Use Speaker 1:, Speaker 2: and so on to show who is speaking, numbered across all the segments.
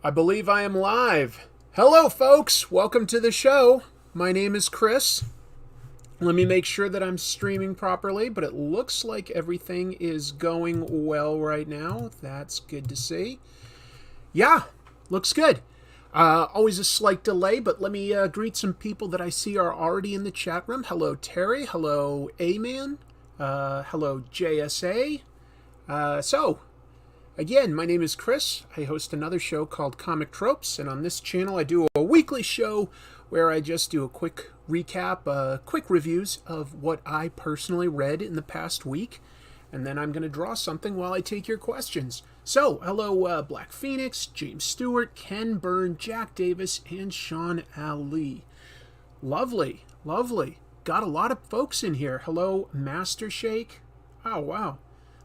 Speaker 1: I believe I am live. Hello, folks. Welcome to the show. My name is Chris. Let me make sure that I'm streaming properly, but it looks like everything is going well right now. That's good to see. Yeah, looks good. Always a slight delay, but let me greet some people that I see are already in the chat room. Hello, Terry. Hello, A-Man. Hello, JSA. Again, my name is Chris. I host another show called Comic Tropes, and on this channel I do a weekly show where I just do a quick recap, quick reviews of what I personally read in the past week, and then I'm going to draw something while I take your questions. So, hello Black Phoenix, James Stewart, Ken Byrne, Jack Davis, and Sean Ali. Lovely, lovely. Got a lot of folks in here. Hello, Master Shake. Oh, wow.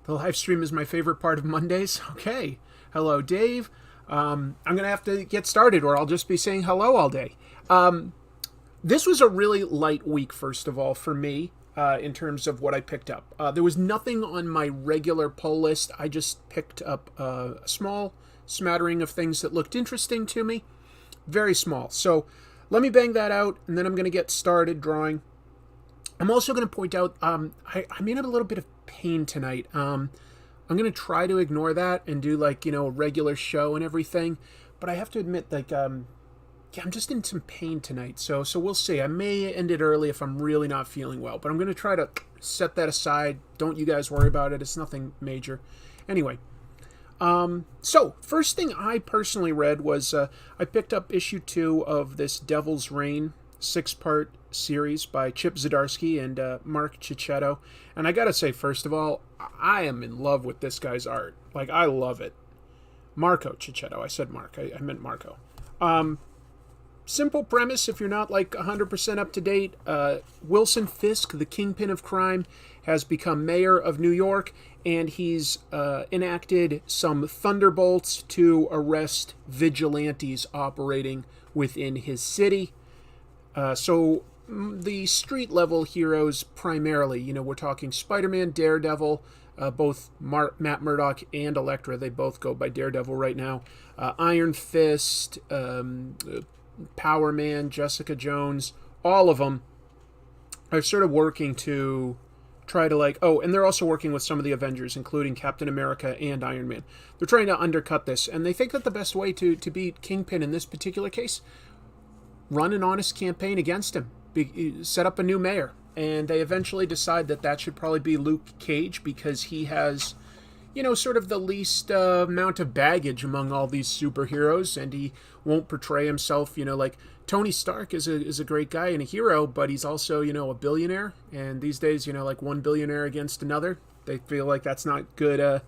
Speaker 1: The live stream is my favorite part of Mondays. Okay. Hello, Dave. I'm going to have to get started or I'll just be saying hello all day. This was a really light week, first of all, for me, in terms of what I picked up. There was nothing on my regular pull list. I just picked up a small smattering of things that looked interesting to me. Very small. So let me bang that out, and then I'm going to get started drawing. I'm also going to point out I'm in a little bit of pain tonight. I'm going to try to ignore that and do a regular show and everything. But I have to admit, I'm just in some pain tonight. So we'll see. I may end it early if I'm really not feeling well. But I'm going to try to set that aside. Don't you guys worry about it. It's nothing major. Anyway. So first thing I personally read was I picked up issue 2 of this Devil's Reign 6-part series by Chip Zdarsky and Mark Checchetto. And I gotta say, first of all, I am in love with this guy's art. I love it. Marco Checchetto. I said Mark. I meant Marco. Simple premise, if you're not 100% up to date. Wilson Fisk, the kingpin of crime, has become mayor of New York, and he's enacted some thunderbolts to arrest vigilantes operating within his city. So the street level heroes primarily, we're talking Spider-Man, Daredevil, both Matt Murdock and Elektra. They both go by Daredevil right now. Iron Fist, Power Man, Jessica Jones, all of them are sort of working to try to and they're also working with some of the Avengers, including Captain America and Iron Man. They're trying to undercut this, and they think that the best way to beat Kingpin in this particular case, run an honest campaign against him, set up a new mayor, and they eventually decide that should probably be Luke Cage because he has, sort of the least amount of baggage among all these superheroes, and he won't portray himself, Tony Stark is a great guy and a hero, but he's also, a billionaire, and these days, one billionaire against another, they feel like that's not good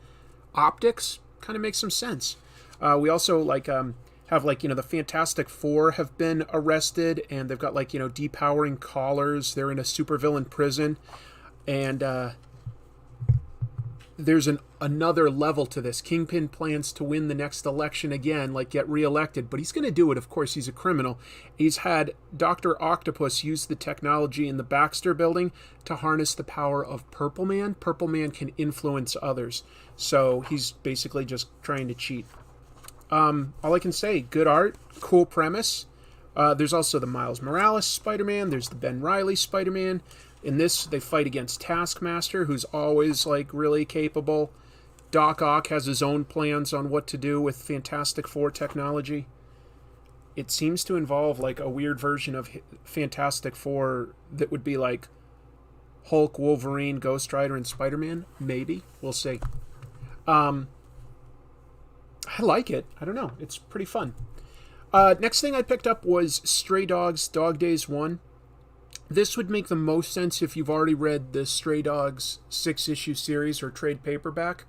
Speaker 1: optics. Kind of makes some sense. We also have the Fantastic Four have been arrested, and they've got depowering collars. They're in a supervillain prison, and there's another level to this. Kingpin plans to win the next election again, get reelected, but he's going to do it. Of course, he's a criminal. He's had Dr. Octopus use the technology in the Baxter building to harness the power of Purple Man. Purple Man can influence others, so he's basically just trying to cheat. All I can say, good art, cool premise. There's also the Miles Morales Spider-Man. There's the Ben Reilly Spider-Man. In this, they fight against Taskmaster, who's always really capable. Doc Ock has his own plans on what to do with Fantastic Four technology. It seems to involve a weird version of Fantastic Four that would be Hulk, Wolverine, Ghost Rider, and Spider-Man. Maybe. We'll see. I like it. I don't know. It's pretty fun. Next thing I picked up was Stray Dogs Dog Days 1. This would make the most sense if you've already read the Stray Dogs 6-issue series or trade paperback.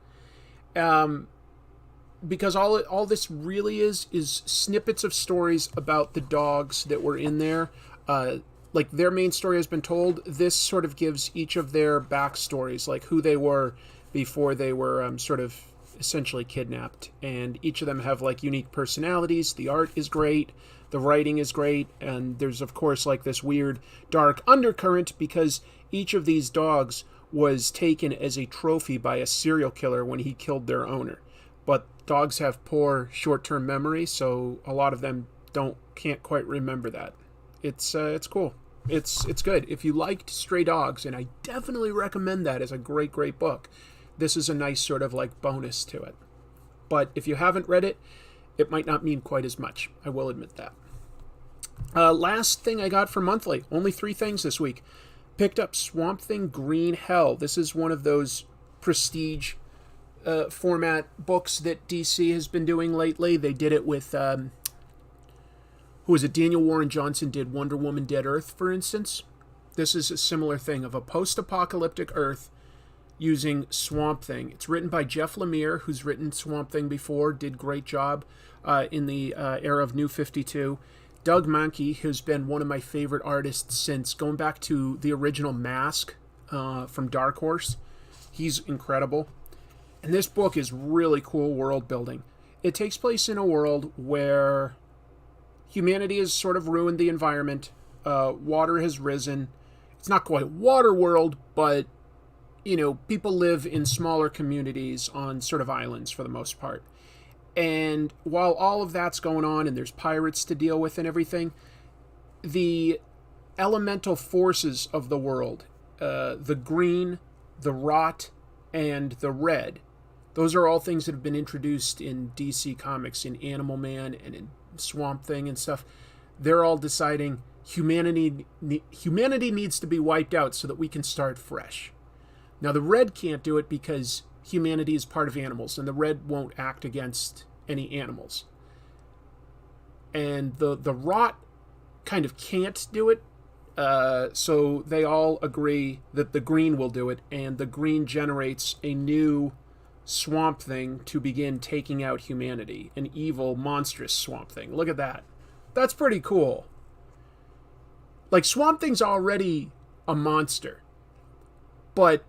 Speaker 1: Because all this really is snippets of stories about the dogs that were in there. Their main story has been told. This sort of gives each of their backstories, who they were before they were sort of essentially kidnapped, and each of them have unique personalities. The art is great, the writing is great, and there's of course this weird dark undercurrent because each of these dogs was taken as a trophy by a serial killer when he killed their owner. But dogs have poor short-term memory, so a lot of them can't quite remember that. It's cool. It's good. If you liked Stray Dogs, and I definitely recommend that as a great book, this is a nice sort of like bonus to it. But if you haven't read it, it might not mean quite as much. I will admit that. Last thing I got for monthly, only 3 things this week. Picked up Swamp Thing Green Hell. This is one of those prestige format books that DC has been doing lately. They did it with, who was it? Daniel Warren Johnson did Wonder Woman Dead Earth, for instance. This is a similar thing of a post-apocalyptic Earth using Swamp Thing. It's written by Jeff Lemire, who's written Swamp Thing before, did great job in the era of New 52. Doug Mahnke, who's been one of my favorite artists since going back to the original Mask from Dark Horse. He's incredible. And this book is really cool world building. It takes place in a world where humanity has sort of ruined the environment. Water has risen. It's not quite water world, but people live in smaller communities on sort of islands for the most part. And while all of that's going on and there's pirates to deal with and everything, the elemental forces of the world, the green, the rot, and the red, those are all things that have been introduced in DC Comics, in Animal Man and in Swamp Thing and stuff. They're all deciding humanity needs to be wiped out so that we can start fresh. Now, the red can't do it because humanity is part of animals, and the red won't act against any animals. And the rot kind of can't do it, so they all agree that the green will do it, and the green generates a new Swamp Thing to begin taking out humanity. An evil, monstrous Swamp Thing. Look at that. That's pretty cool. Like, Swamp Thing's already a monster, but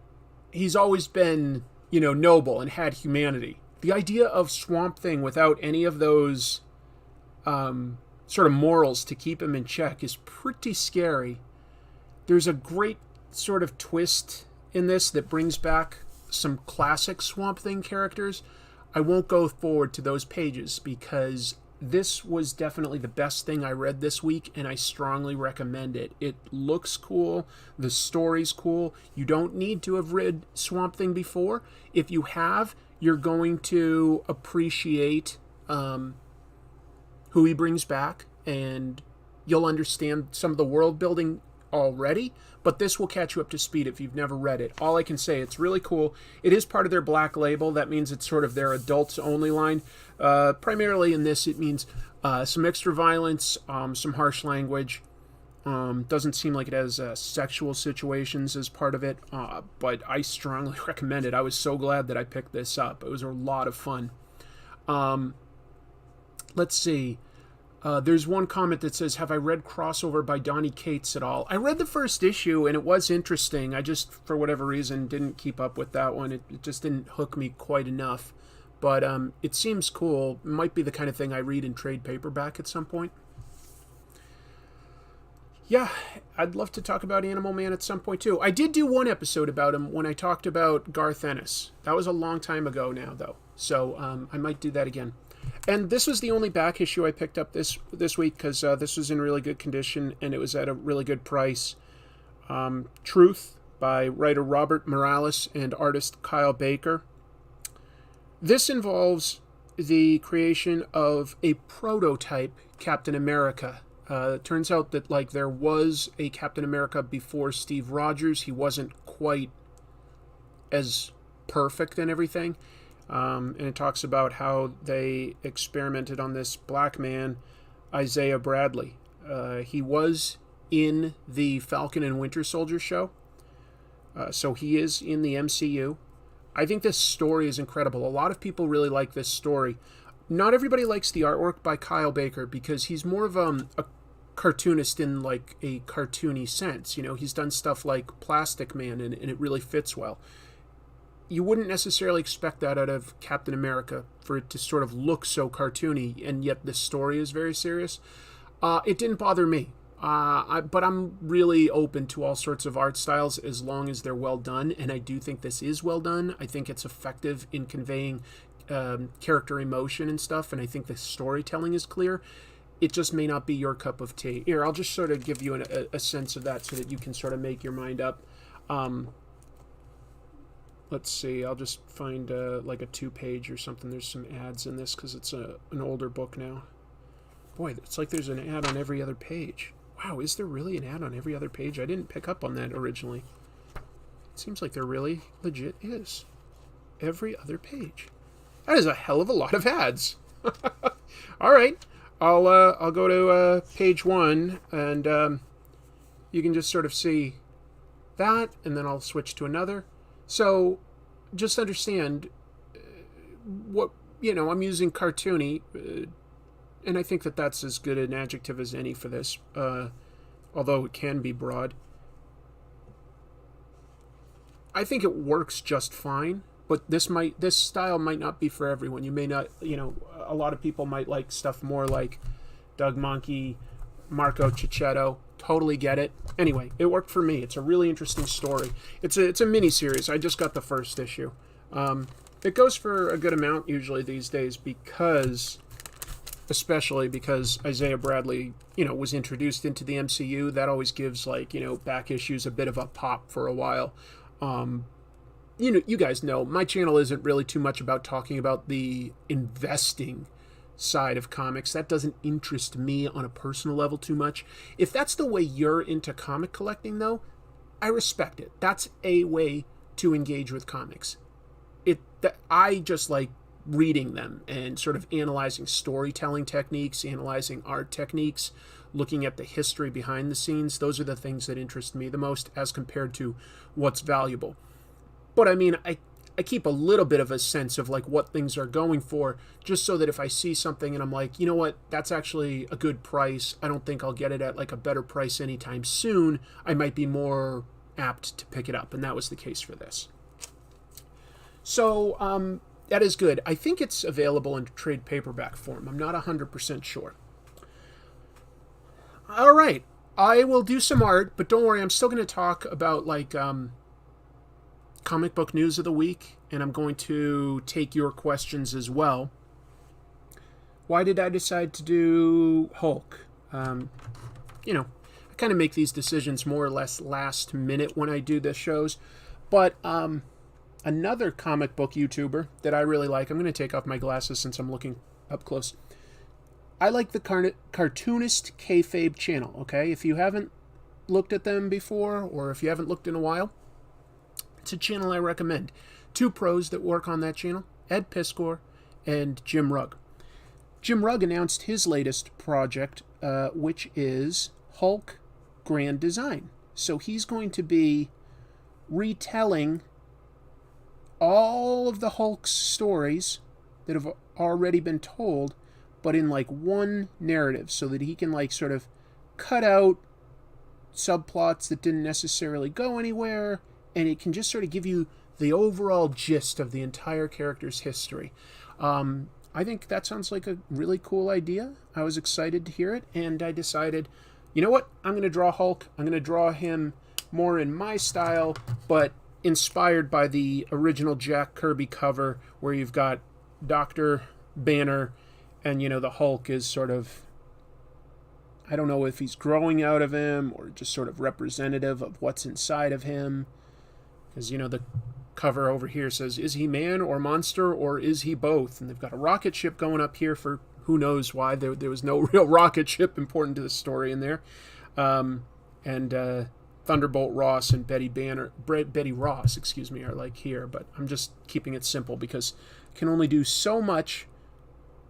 Speaker 1: he's always been, noble and had humanity. The idea of Swamp Thing without any of those sort of morals to keep him in check is pretty scary. There's a great sort of twist in this that brings back some classic Swamp Thing characters. I won't go forward to those pages because this was definitely the best thing I read this week, and I strongly recommend it. It looks cool. The story's cool. You don't need to have read Swamp Thing before. If you have, you're going to appreciate who he brings back, and you'll understand some of the world building already, but this will catch you up to speed if you've never read it. All I can say, it's really cool. It is part of their Black Label. That means it's sort of their adults-only line. Primarily in this, it means some extra violence, some harsh language. Doesn't seem like it has sexual situations as part of it, but I strongly recommend it. I was so glad that I picked this up. It was a lot of fun. Let's see. There's one comment that says, have I read Crossover by Donny Cates at all? I read the first issue, and it was interesting. I just, for whatever reason, didn't keep up with that one. It just didn't hook me quite enough. But it seems cool. It might be the kind of thing I read in trade paperback at some point. Yeah, I'd love to talk about Animal Man at some point, too. I did do one episode about him when I talked about Garth Ennis. That was a long time ago now, though. So I might do that again. And this was the only back issue I picked up this week because this was in really good condition and it was at a really good price. Truth by writer Robert Morales and artist Kyle Baker. This involves the creation of a prototype Captain America. It turns out that there was a Captain America before Steve Rogers. He wasn't quite as perfect and everything. And it talks about how they experimented on this black man, Isaiah Bradley. He was in the Falcon and Winter Soldier show, so he is in the MCU. I think this story is incredible. A lot of people really like this story. Not everybody likes the artwork by Kyle Baker because he's more of a cartoonist in a cartoony sense. He's done stuff like Plastic Man, and it really fits well. You wouldn't necessarily expect that out of Captain America, for it to sort of look so cartoony, and yet the story is very serious. It didn't bother me, but I'm really open to all sorts of art styles as long as they're well done, and I do think this is well done. I think it's effective in conveying character emotion and stuff, and I think the storytelling is clear. It just may not be your cup of tea. Here, I'll just sort of give you a sense of that so that you can sort of make your mind up. Let's see, I'll just find like a 2-page or something. There's some ads in this because it's an older book now. Boy, it's like there's an ad on every other page. Wow, is there really an ad on every other page? I didn't pick up on that originally. It seems like there really legit is. Every other page. That is a hell of a lot of ads. All right, I'll go to page 1, and you can just sort of see that, and then I'll switch to another. So just understand what, I'm using cartoony, and I think that that's as good an adjective as any for this, although it can be broad. I think it works just fine, but this style might not be for everyone. You may not, a lot of people might like stuff more like Doug Mahnke, Marco Checchetto. Totally get it. Anyway, it worked for me. It's a really interesting story. It's a mini series. I just got the first issue. It goes for a good amount usually these days especially because Isaiah Bradley, was introduced into the MCU. That always gives back issues a bit of a pop for a while. You guys know my channel isn't really too much about talking about the investing side of comics. That doesn't interest me on a personal level too much. If that's the way you're into comic collecting, though, I respect it. That's a way to engage with comics. I just like reading them and sort of analyzing storytelling techniques, analyzing art techniques, looking at the history behind the scenes. Those are the things that interest me the most as compared to what's valuable. But I mean, I keep a little bit of a sense of what things are going for, just so that if I see something and I'm like, you know what, that's actually a good price, I don't think I'll get it at a better price anytime soon, I might be more apt to pick it up. And that was the case for this. So that is good. I think it's available in trade paperback form. I'm not 100% sure. All right. I will do some art, but don't worry, I'm still going to talk about comic book news of the week, and I'm going to take your questions as well. Why did I decide to do Hulk? I kind of make these decisions more or less last minute when I do the shows, but another comic book YouTuber that I really like, I'm going to take off my glasses since I'm looking up close. I like the Cartoonist Kayfabe channel, okay? If you haven't looked at them before, or if you haven't looked in a while, it's a channel I recommend. 2 pros that work on that channel, Ed Piskor and Jim Rugg. Jim Rugg announced his latest project, which is Hulk Grand Design. So he's going to be retelling all of the Hulk stories that have already been told, but in one narrative, so that he can sort of cut out subplots that didn't necessarily go anywhere, and it can just sort of give you the overall gist of the entire character's history. I think that sounds like a really cool idea. I was excited to hear it, and I decided, you know what? I'm going to draw Hulk. I'm going to draw him more in my style, but inspired by the original Jack Kirby cover, where you've got Dr. Banner, and, the Hulk is sort of, I don't know if he's growing out of him or just sort of representative of what's inside of him. Because, the cover over here says, is he man or monster, or is he both? And they've got a rocket ship going up here for who knows why. There was no real rocket ship important to the story in there. And Thunderbolt Ross and Betty Ross, are here. But I'm just keeping it simple because I can only do so much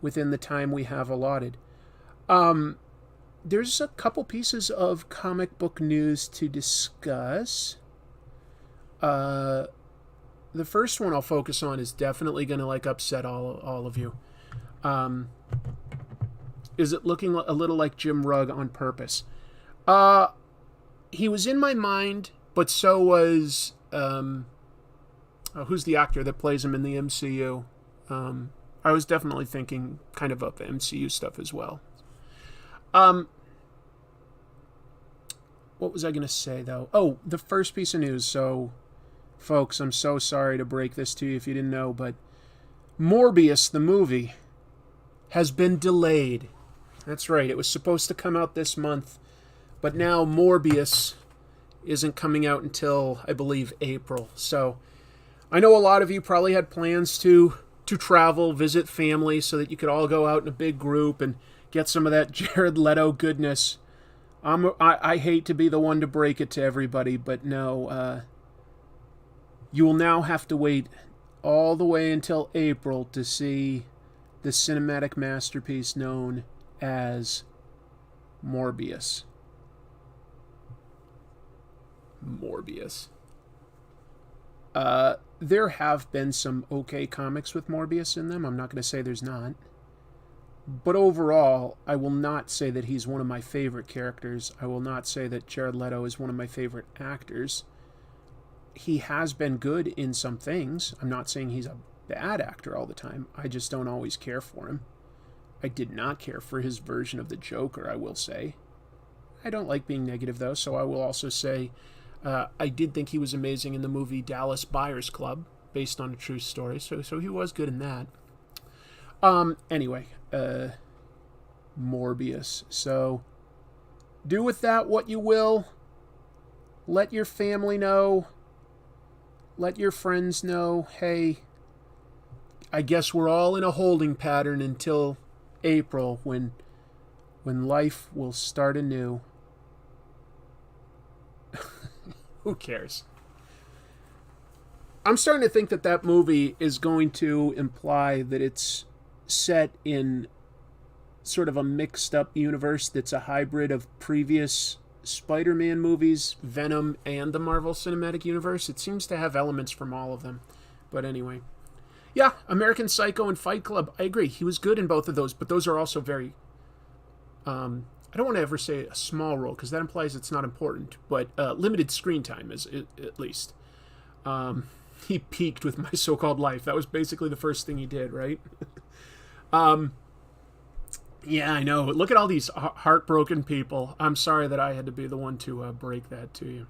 Speaker 1: within the time we have allotted. There's a couple pieces of comic book news to discuss. The first one I'll focus on is definitely going to upset all of you. Is it looking a little like Jim Rugg on purpose? He was in my mind, but so was who's the actor that plays him in the MCU? I was definitely thinking kind of the MCU stuff as well. What was I going to say, though? Oh, the first piece of news. So, folks, I'm so sorry to break this to you if you didn't know, but Morbius, the movie, has been delayed. That's right, it was supposed to come out this month, but now Morbius isn't coming out until, I believe, April. So I know a lot of you probably had plans to travel, visit family, so that you could all go out in a big group and get some of that Jared Leto goodness. I hate to be the one to break it to everybody, but no, you will now have to wait all the way until April to see the cinematic masterpiece known as Morbius. Morbius. There have been some okay comics with Morbius in them. I'm not going to say there's not. But overall, I will not say that he's one of my favorite characters. I will not say that Jared Leto is one of my favorite actors. He has been good in some things. I'm not saying he's a bad actor all the time. I just don't always care for him. I did not care for his version of the Joker, I will say. I don't like being negative, though, so I will also say I did think he was amazing in the movie Dallas Buyers Club, based on a true story, so he was good in that. Anyway, Morbius. So, do with that what you will. Let your family know. Let your friends know, hey, I guess we're all in a holding pattern until April, when life will start anew. Who cares? I'm starting to think that movie is going to imply that it's set in sort of a mixed up universe that's a hybrid of previous Spider-Man movies, Venom, and the Marvel Cinematic Universe. It seems to have elements from all of them. But anyway. Yeah, American Psycho and Fight Club. I agree. He was good in both of those, but those are also very... I don't want to ever say a small role, because that implies it's not important, but limited screen time, is at least. He peaked with My So-Called Life. That was basically the first thing he did, right? Yeah, I know. Look at all these heartbroken people. I'm sorry that I had to be the one to break that to you.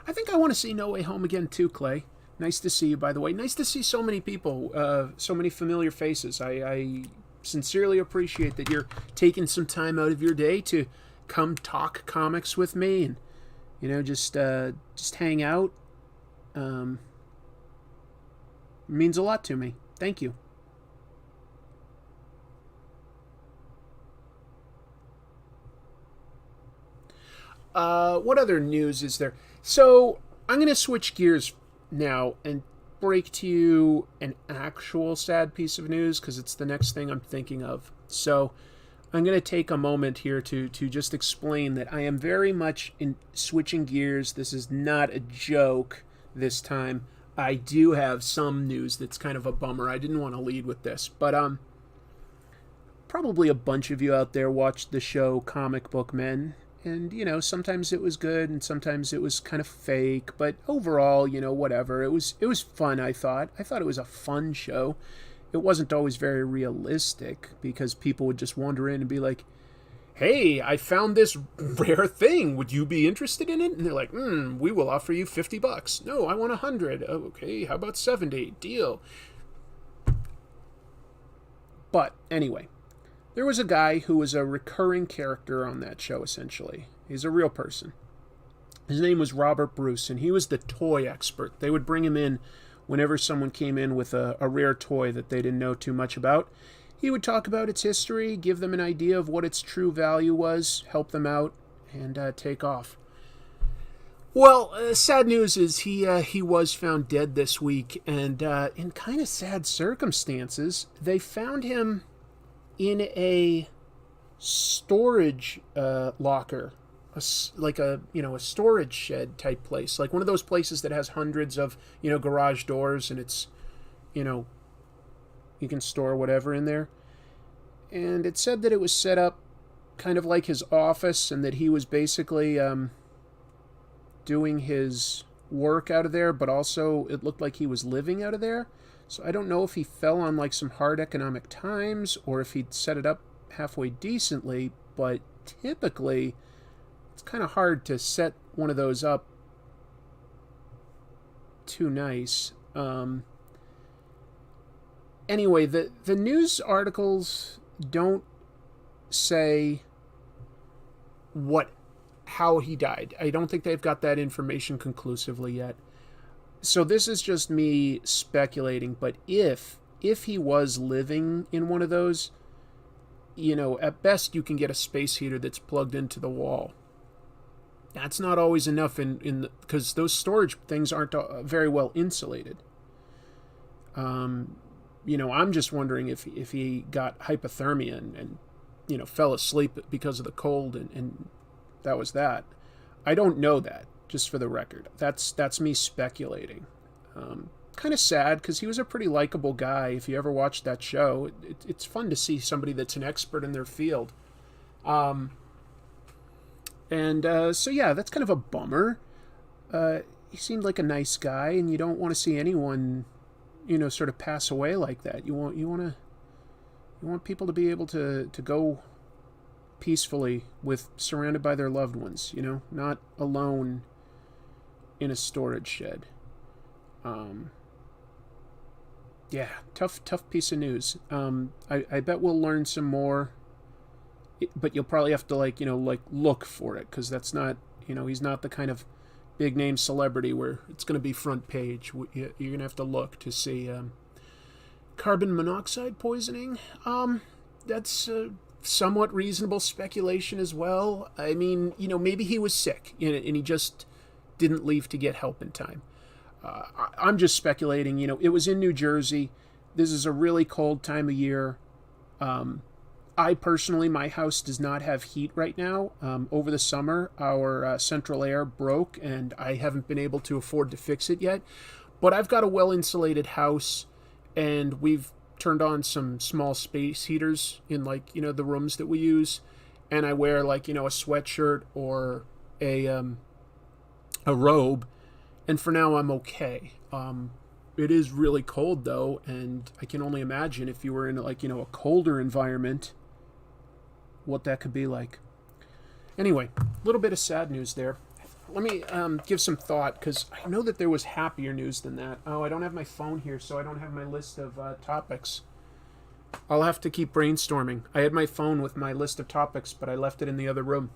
Speaker 1: I think I want to see No Way Home again too, Clay. Nice to see you, by the way. Nice to see so many people, so many familiar faces. I sincerely appreciate that you're taking some time out of your day to come talk comics with me and, you know, just hang out. Means a lot to me. Thank you. What other news is there? So, I'm going to switch gears now and break to you an actual sad piece of news, because it's the next thing I'm thinking of. So, I'm going to take a moment here to just explain that I am very much in switching gears. This is not a joke this time. I do have some news that's kind of a bummer. I didn't want to lead with this, but probably a bunch of you out there watched the show Comic Book Men. And, you know, sometimes it was good and sometimes it was kind of fake. But overall, you know, whatever. It was fun, I thought. I thought it was a fun show. It wasn't always very realistic, because people would just wander in and be like, hey, I found this rare thing. Would you be interested in it? And they're like, we will offer you $50. No, I want 100. Oh, okay, how about 70? Deal. But anyway. There was a guy who was a recurring character on that show, essentially. He's a real person. His name was Robert Bruce, and he was the toy expert. They would bring him in whenever someone came in with a rare toy that they didn't know too much about. He would talk about its history, give them an idea of what its true value was, help them out, and take off. Well, sad news is he was found dead this week, and in kind of sad circumstances. They found him in a storage locker, like a storage shed type place, like one of those places that has hundreds of garage doors, and it's you can store whatever in there. And it said that it was set up kind of like his office, and that he was basically doing his work out of there, but also it looked like he was living out of there. So I don't know if he fell on like some hard economic times or if he'd set it up halfway decently, but typically it's kind of hard to set one of those up too nice. anyway, the news articles don't say how he died. I don't think they've got that information conclusively yet. So this is just me speculating, but if he was living in one of those, at best you can get a space heater that's plugged into the wall. That's not always enough because those storage things aren't very well insulated. I'm just wondering if he got hypothermia and fell asleep because of the cold and that was that. I don't know that, just for the record. That's me speculating. Kind of sad because he was a pretty likable guy. If you ever watched that show, it's fun to see somebody that's an expert in their field. So yeah, that's kind of a bummer. He seemed like a nice guy, and you don't want to see anyone, sort of pass away like that. You want people to be able to go peacefully surrounded by their loved ones, not alone in a storage shed. Yeah, tough piece of news. I bet we'll learn some more, but you'll probably have to look for it, because that's not, he's not the kind of big name celebrity where it's going to be front page. You're going to have to look to see carbon monoxide poisoning. That's somewhat reasonable speculation as well. I mean, maybe he was sick and he just didn't leave to get help in time. I'm just speculating. It was in New Jersey. This is a really cold time of year. I personally, my house does not have heat right now. Over the summer, our central air broke, and I haven't been able to afford to fix it yet. But I've got a well-insulated house, and we've turned on some small space heaters in, the rooms that we use. And I wear, a sweatshirt or a robe. And for now, I'm okay. It is really cold, though, and I can only imagine if you were in, a colder environment, what that could be like. Anyway, a little bit of sad news there. Let me give some thought, because I know that there was happier news than that. Oh, I don't have my phone here, so I don't have my list of topics. I'll have to keep brainstorming. I had my phone with my list of topics, but I left it in the other room.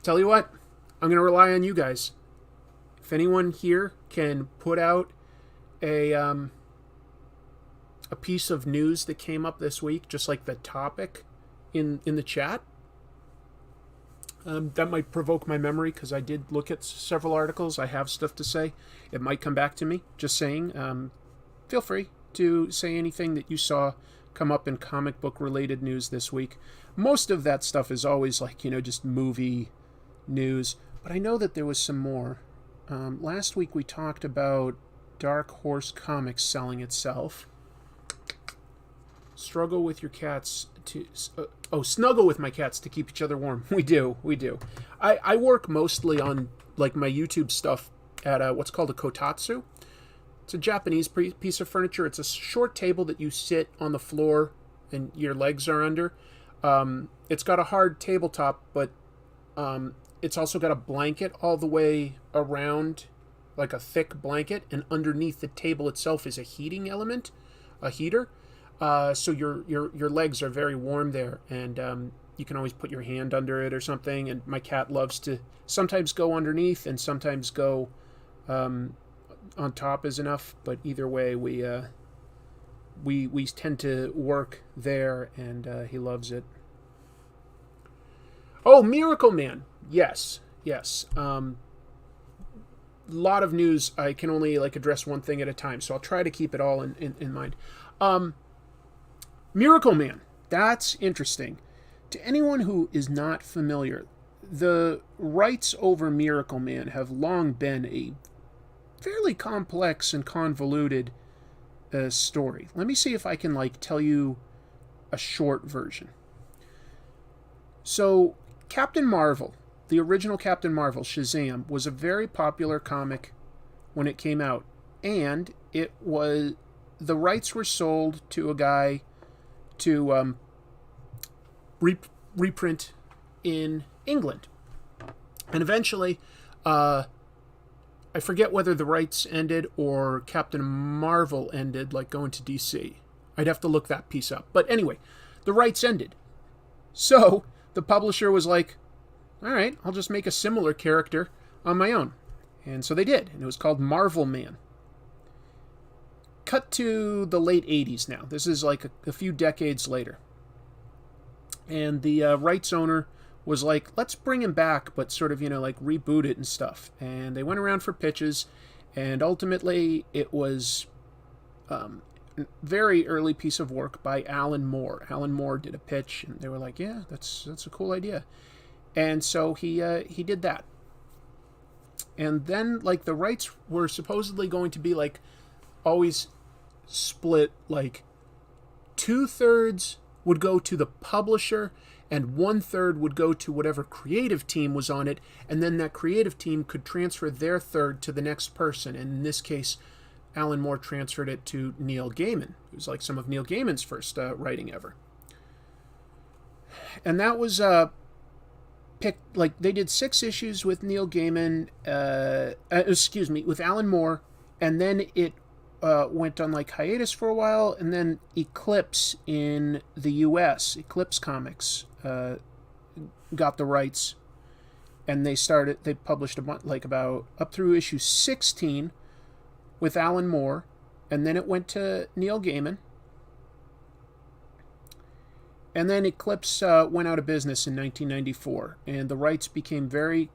Speaker 1: Tell you what, I'm going to rely on you guys. If anyone here can put out a piece of news that came up this week, just like the topic in the chat, that might provoke my memory, because I did look at several articles. I have stuff to say. It might come back to me. Just saying. Feel free to say anything that you saw come up in comic book related news this week. Most of that stuff is always just movie news, but I know that there was some more. Last week we talked about Dark Horse Comics selling itself. Snuggle with my cats to keep each other warm. We do. I work mostly on my YouTube stuff at what's called a kotatsu. It's a Japanese piece of furniture. It's a short table that you sit on the floor and your legs are under. It's got a hard tabletop, but it's also got a blanket all the way around, like a thick blanket, and underneath the table itself is a heating element, a heater. So your legs are very warm there, and you can always put your hand under it or something. And my cat loves to sometimes go underneath and sometimes go on top is enough. But either way, we tend to work there, and he loves it. Oh, Miracleman. Yes. Lot of news. I can only address one thing at a time, so I'll try to keep it all in mind. Miracleman. That's interesting. To anyone who is not familiar, the rights over Miracleman have long been a fairly complex and convoluted story. Let me see if I can tell you a short version. So, Captain Marvel, the original Captain Marvel, Shazam, was a very popular comic when it came out, and the rights were sold to a guy to reprint in England. And eventually, I I forget whether the rights ended or Captain Marvel ended, like going to DC. I'd have to look that piece up. But anyway, the rights ended. So the publisher was like, all right, I'll just make a similar character on my own. And so they did, and it was called Marvelman. Cut to the late 80s now. This is like a few decades later. And the rights owner was like, let's bring him back, but sort of, like reboot it and stuff. And they went around for pitches, and ultimately it was a very early piece of work by Alan Moore. Alan Moore did a pitch, and they were like, yeah, that's a cool idea. And so he did that. And then, like, the rights were supposedly going to be, like, always split, like, 2/3 would go to the publisher, and 1/3 would go to whatever creative team was on it, and then that creative team could transfer their third to the next person. And in this case, Alan Moore transferred it to Neil Gaiman. It was like some of Neil Gaiman's first writing ever. And that was picked, like, they did 6 issues with Neil Gaiman, with Alan Moore, and then it went on like hiatus for a while, and then Eclipse in the US, Eclipse Comics, got the rights, and they published about up through issue 16 with Alan Moore, and then it went to Neil Gaiman, and then Eclipse went out of business in 1994, and the rights became very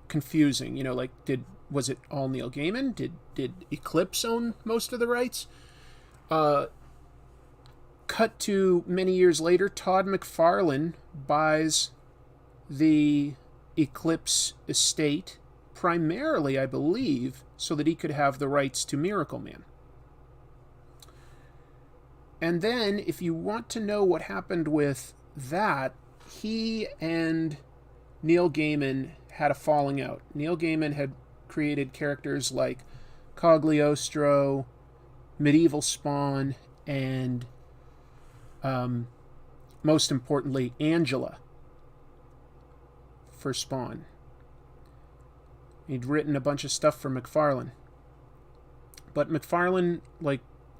Speaker 1: confusing. Was it all Neil Gaiman? Did Eclipse own most of the rights? Cut to many years later, Todd McFarlane buys the Eclipse estate, primarily, I believe, so that he could have the rights to Miracleman. And then, if you want to know what happened with that, he and Neil Gaiman had a falling out. Neil Gaiman had created characters like Cagliostro, Medieval Spawn, and most importantly, Angela for Spawn. He'd written a bunch of stuff for McFarlane. But McFarlane,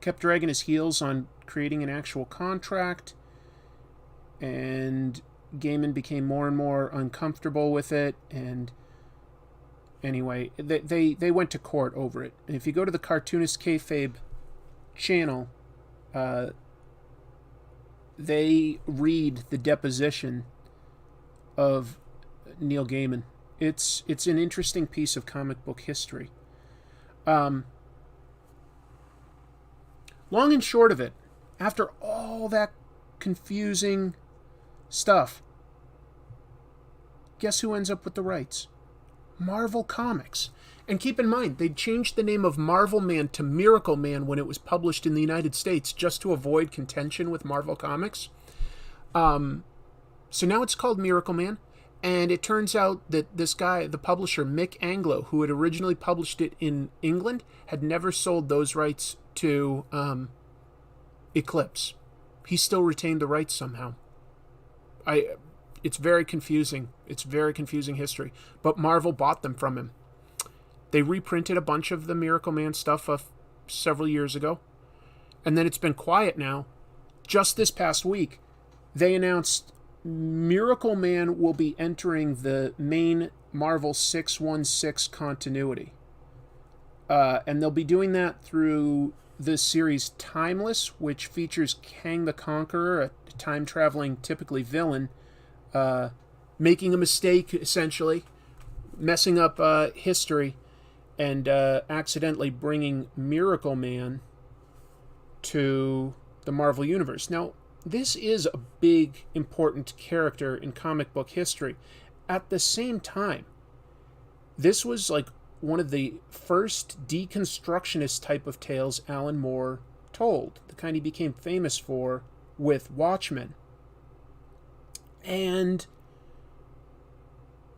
Speaker 1: kept dragging his heels on creating an actual contract, and Gaiman became more and more uncomfortable with it, and anyway, they went to court over it. And if you go to the Cartoonist Kayfabe channel, they read the deposition of Neil Gaiman. It's an interesting piece of comic book history. Long and short of it, after all that confusing stuff, guess who ends up with the rights? Marvel Comics. And keep in mind, they changed the name of Marvelman to Miracleman when it was published in the United States, just to avoid contention with Marvel Comics. So now it's called Miracleman, and it turns out that this guy, the publisher, Mick Anglo, who had originally published it in England, had never sold those rights to Eclipse. He still retained the rights somehow. It's very confusing. It's very confusing history. But Marvel bought them from him. They reprinted a bunch of the Miracleman stuff several years ago. And then it's been quiet now. Just this past week, they announced Miracleman will be entering the main Marvel 616 continuity. And they'll be doing that through the series Timeless, which features Kang the Conqueror, a time-traveling, typically villain, making a mistake, essentially, messing up history, and accidentally bringing Miracleman to the Marvel Universe. Now, this is a big, important character in comic book history. At the same time, this was one of the first deconstructionist type of tales Alan Moore told, the kind he became famous for with Watchmen. And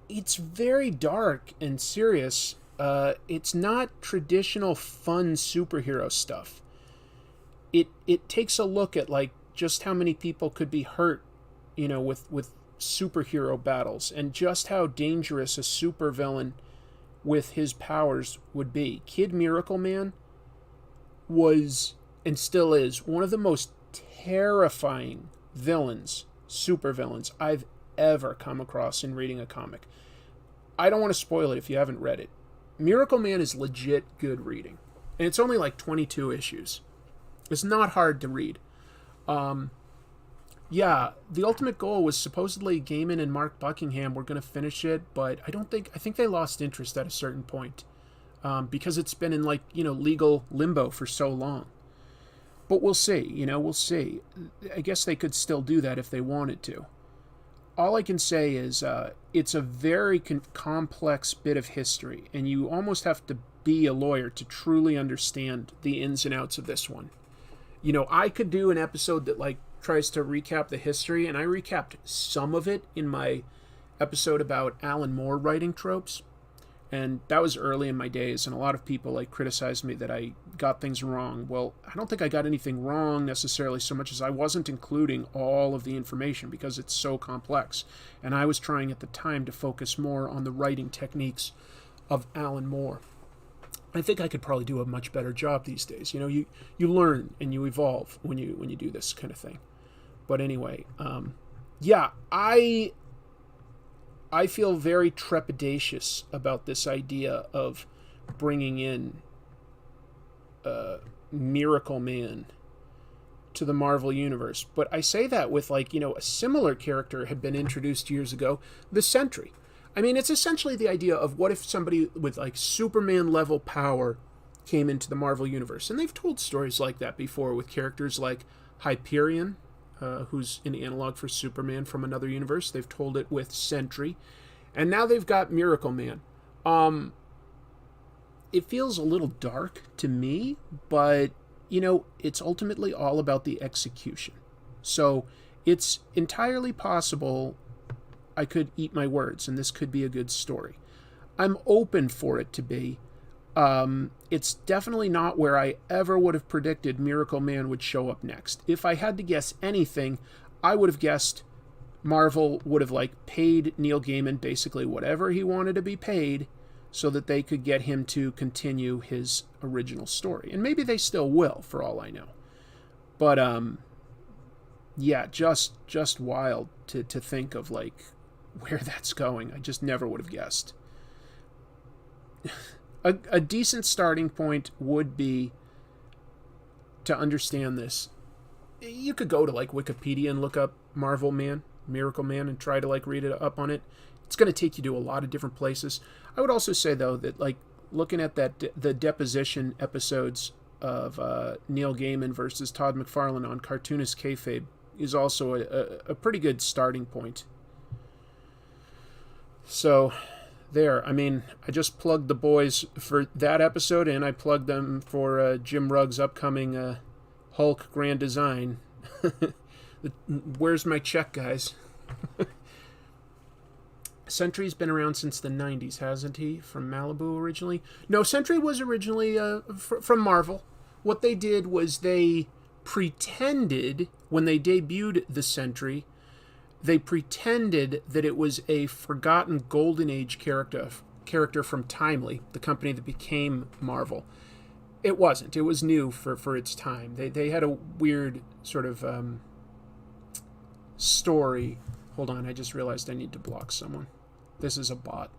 Speaker 1: it's very dark and serious. It's not traditional fun superhero stuff. It takes a look at just how many people could be hurt, with superhero battles, and just how dangerous a supervillain with his powers would be. Kid Miracleman was, and still is, one of the most terrifying villains, supervillains, I've ever come across in reading a comic. I don't want to spoil it if you haven't read it. Miracleman is legit good reading. And it's only like 22 issues. It's not hard to read. Yeah, the ultimate goal was supposedly Gaiman and Mark Buckingham were going to finish it, but I think they lost interest at a certain point. Because it's been in like, legal limbo for so long. But we'll see, we'll see. I guess they could still do that if they wanted to. All I can say is it's a very complex bit of history, and you almost have to be a lawyer to truly understand the ins and outs of this one. I could do an episode that like tries to recap the history, and I recapped some of it in my episode about Alan Moore writing tropes. And that was early in my days, and a lot of people like criticized me that I got things wrong. Well, I don't think I got anything wrong necessarily so much as I wasn't including all of the information because it's so complex. And I was trying at the time to focus more on the writing techniques of Alan Moore. I think I could probably do a much better job these days. You learn and you evolve when you do this kind of thing. But anyway, yeah, I feel very trepidatious about this idea of bringing in Miracleman to the Marvel Universe. But I say that with a similar character had been introduced years ago, the Sentry. I mean, it's essentially the idea of what if somebody with Superman level power came into the Marvel Universe. And they've told stories like that before with characters like Hyperion, who's an analog for Superman from another universe. They've told it with Sentry. And now they've got Miracleman. It feels a little dark to me, but, it's ultimately all about the execution. So it's entirely possible I could eat my words, and this could be a good story. I'm open for it to be. It's definitely not where I ever would have predicted Miracleman would show up next. If I had to guess anything, I would have guessed Marvel would have paid Neil Gaiman basically whatever he wanted to be paid so that they could get him to continue his original story. And maybe they still will, for all I know. But yeah, just wild to think of where that's going. I just never would have guessed. A decent starting point would be to understand this. You could go to Wikipedia and look up Miracleman, and try to read it up on it. It's going to take you to a lot of different places. I would also say though that looking at the deposition episodes of Neil Gaiman versus Todd McFarlane on Cartoonist Kayfabe is also a pretty good starting point. So there, I mean, I just plugged the boys for that episode, and I plugged them for Jim Rugg's upcoming Hulk Grand Design. Where's my check, guys? Sentry's been around since the 90s, hasn't he? From Malibu originally? No, Sentry was originally from Marvel. What they did was they pretended, when they debuted the Sentry, they pretended that it was a forgotten Golden Age character from Timely, the company that became Marvel. It wasn't. It was new for its time. They had a weird sort of story. Hold on, I just realized I need to block someone. This is a bot.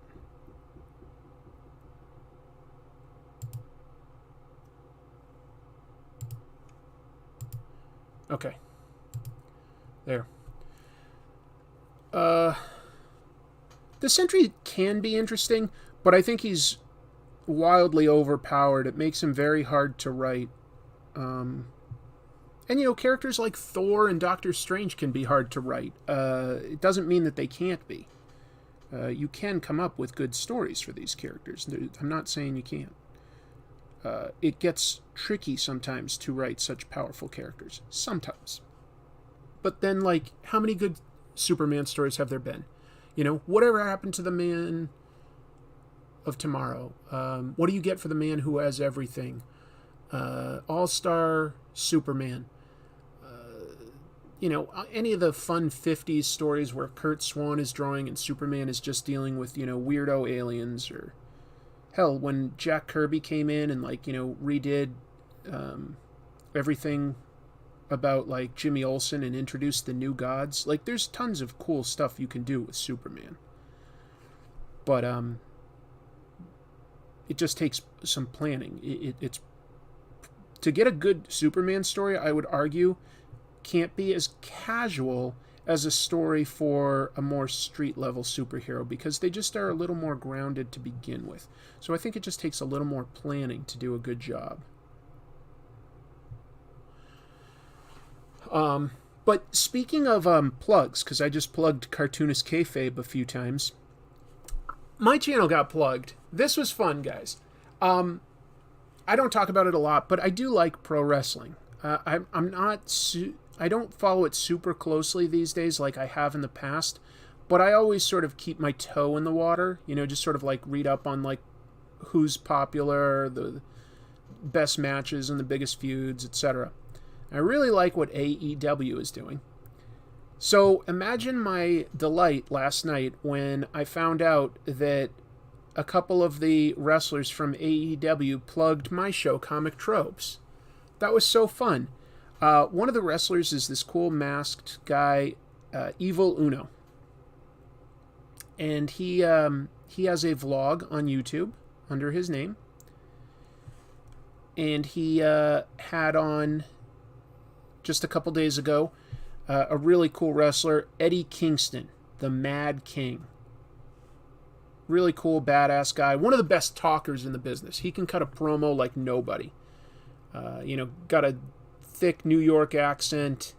Speaker 1: Okay. There. The Sentry can be interesting, but I think he's wildly overpowered. It makes him very hard to write. And, characters like Thor and Doctor Strange can be hard to write. It doesn't mean that they can't be. You can come up with good stories for these characters. I'm not saying you can't. It gets tricky sometimes to write such powerful characters. Sometimes. But then, how many good Superman stories have there been? Whatever happened to the Man of Tomorrow? What do you get for the man who has everything? All-Star Superman. Any of the fun 50s stories where Kurt Swan is drawing and Superman is just dealing with, weirdo aliens or hell, when Jack Kirby came in and, like, redid everything about, like, Jimmy Olsen and introduced the new gods, like, there's tons of cool stuff you can do with Superman. But it just takes some planning. It's to get a good Superman story, I would argue, can't be as casual as a story for a more street-level superhero, because they just are a little more grounded to begin with. So I think it just takes a little more planning to do a good job. But speaking of plugs, because I just plugged Cartoonist Kayfabe a few times, my channel got plugged. This was fun, guys. I don't talk about it a lot, but I do like pro wrestling. I don't follow it super closely these days like I have in the past, but I always sort of keep my toe in the water, just sort of like read up on like who's popular, the best matches and the biggest feuds, etc. I really like what AEW is doing. So imagine my delight last night when I found out that a couple of the wrestlers from AEW plugged my show, Comic Tropes. That was so fun. One of the wrestlers is this cool masked guy, Evil Uno. And he has a vlog on YouTube under his name. And he had on, just a couple days ago, a really cool wrestler, Eddie Kingston, the Mad King. Really cool, badass guy. One of the best talkers in the business. He can cut a promo like nobody. Got a thick New York accent.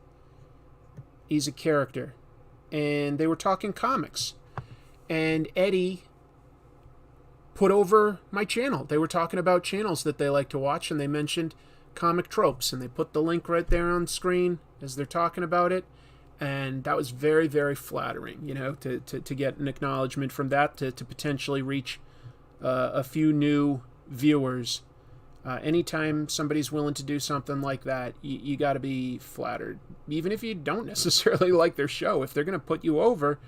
Speaker 1: He's a character. And they were talking comics. And Eddie put over my channel. They were talking about channels that they like to watch, and they mentioned Comic Tropes, and they put the link right there on screen as they're talking about it. And that was very, very flattering, to get an acknowledgement from that, to potentially reach a few new viewers. Anytime somebody's willing to do something like that, you got to be flattered. Even if you don't necessarily like their show, if they're going to put you over,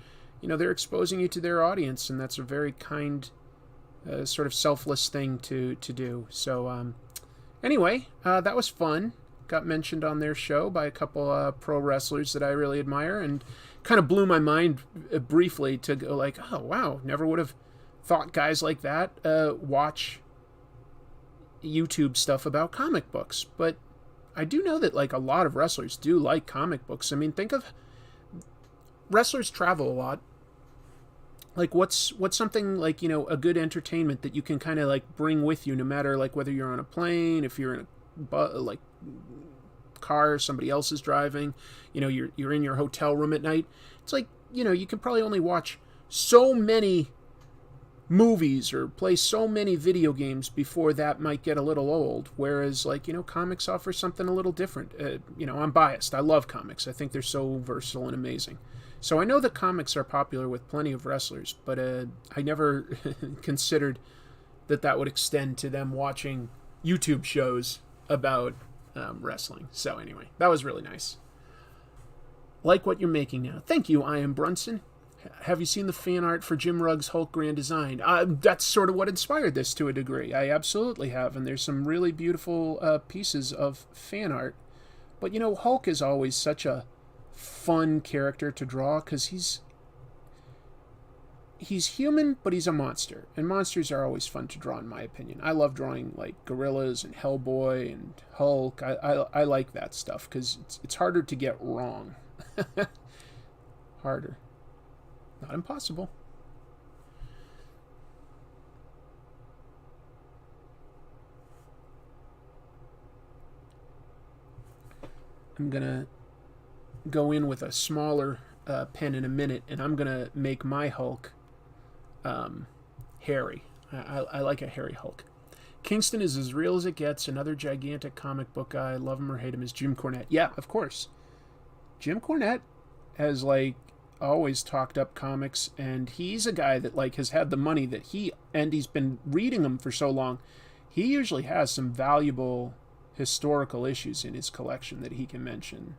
Speaker 1: they're exposing you to their audience, and that's a very kind, sort of selfless thing to do. So, anyway, that was fun. Got mentioned on their show by a couple pro wrestlers that I really admire, and kind of blew my mind briefly to go like, oh, wow, never would have thought guys like that watch YouTube stuff about comic books. But I do know that like a lot of wrestlers do like comic books. I mean, think of wrestlers travel a lot. Like what's something like, a good entertainment that you can kind of like bring with you, no matter like whether you're on a plane, if you're in a car somebody else is driving, you're in your hotel room at night. It's like, you can probably only watch so many movies or play so many video games before that might get a little old, whereas like, comics offer something a little different. I'm biased. I love comics. I think they're so versatile and amazing. So I know that comics are popular with plenty of wrestlers, but I never considered that would extend to them watching YouTube shows about wrestling. So anyway, that was really nice. Like what you're making now. Thank you, I Am Brunson. Have you seen the fan art for Jim Rugg's Hulk Grand Design? That's sort of what inspired this to a degree. I absolutely have, and there's some really beautiful pieces of fan art. But Hulk is always such a fun character to draw, because he's human, but he's a monster, and monsters are always fun to draw, in my opinion. I love drawing like gorillas and Hellboy and Hulk. I like that stuff because it's harder to get wrong. Harder, not impossible. I'm gonna go in with a smaller pen in a minute, and I'm gonna make my Hulk hairy. I like a hairy Hulk. Kingston is as real as it gets. Another gigantic comic book guy. Love him or hate him, is Jim Cornette. Yeah, of course. Jim Cornette has like always talked up comics, and he's a guy that like has had the money that he's been reading them for so long. He usually has some valuable historical issues in his collection that he can mention.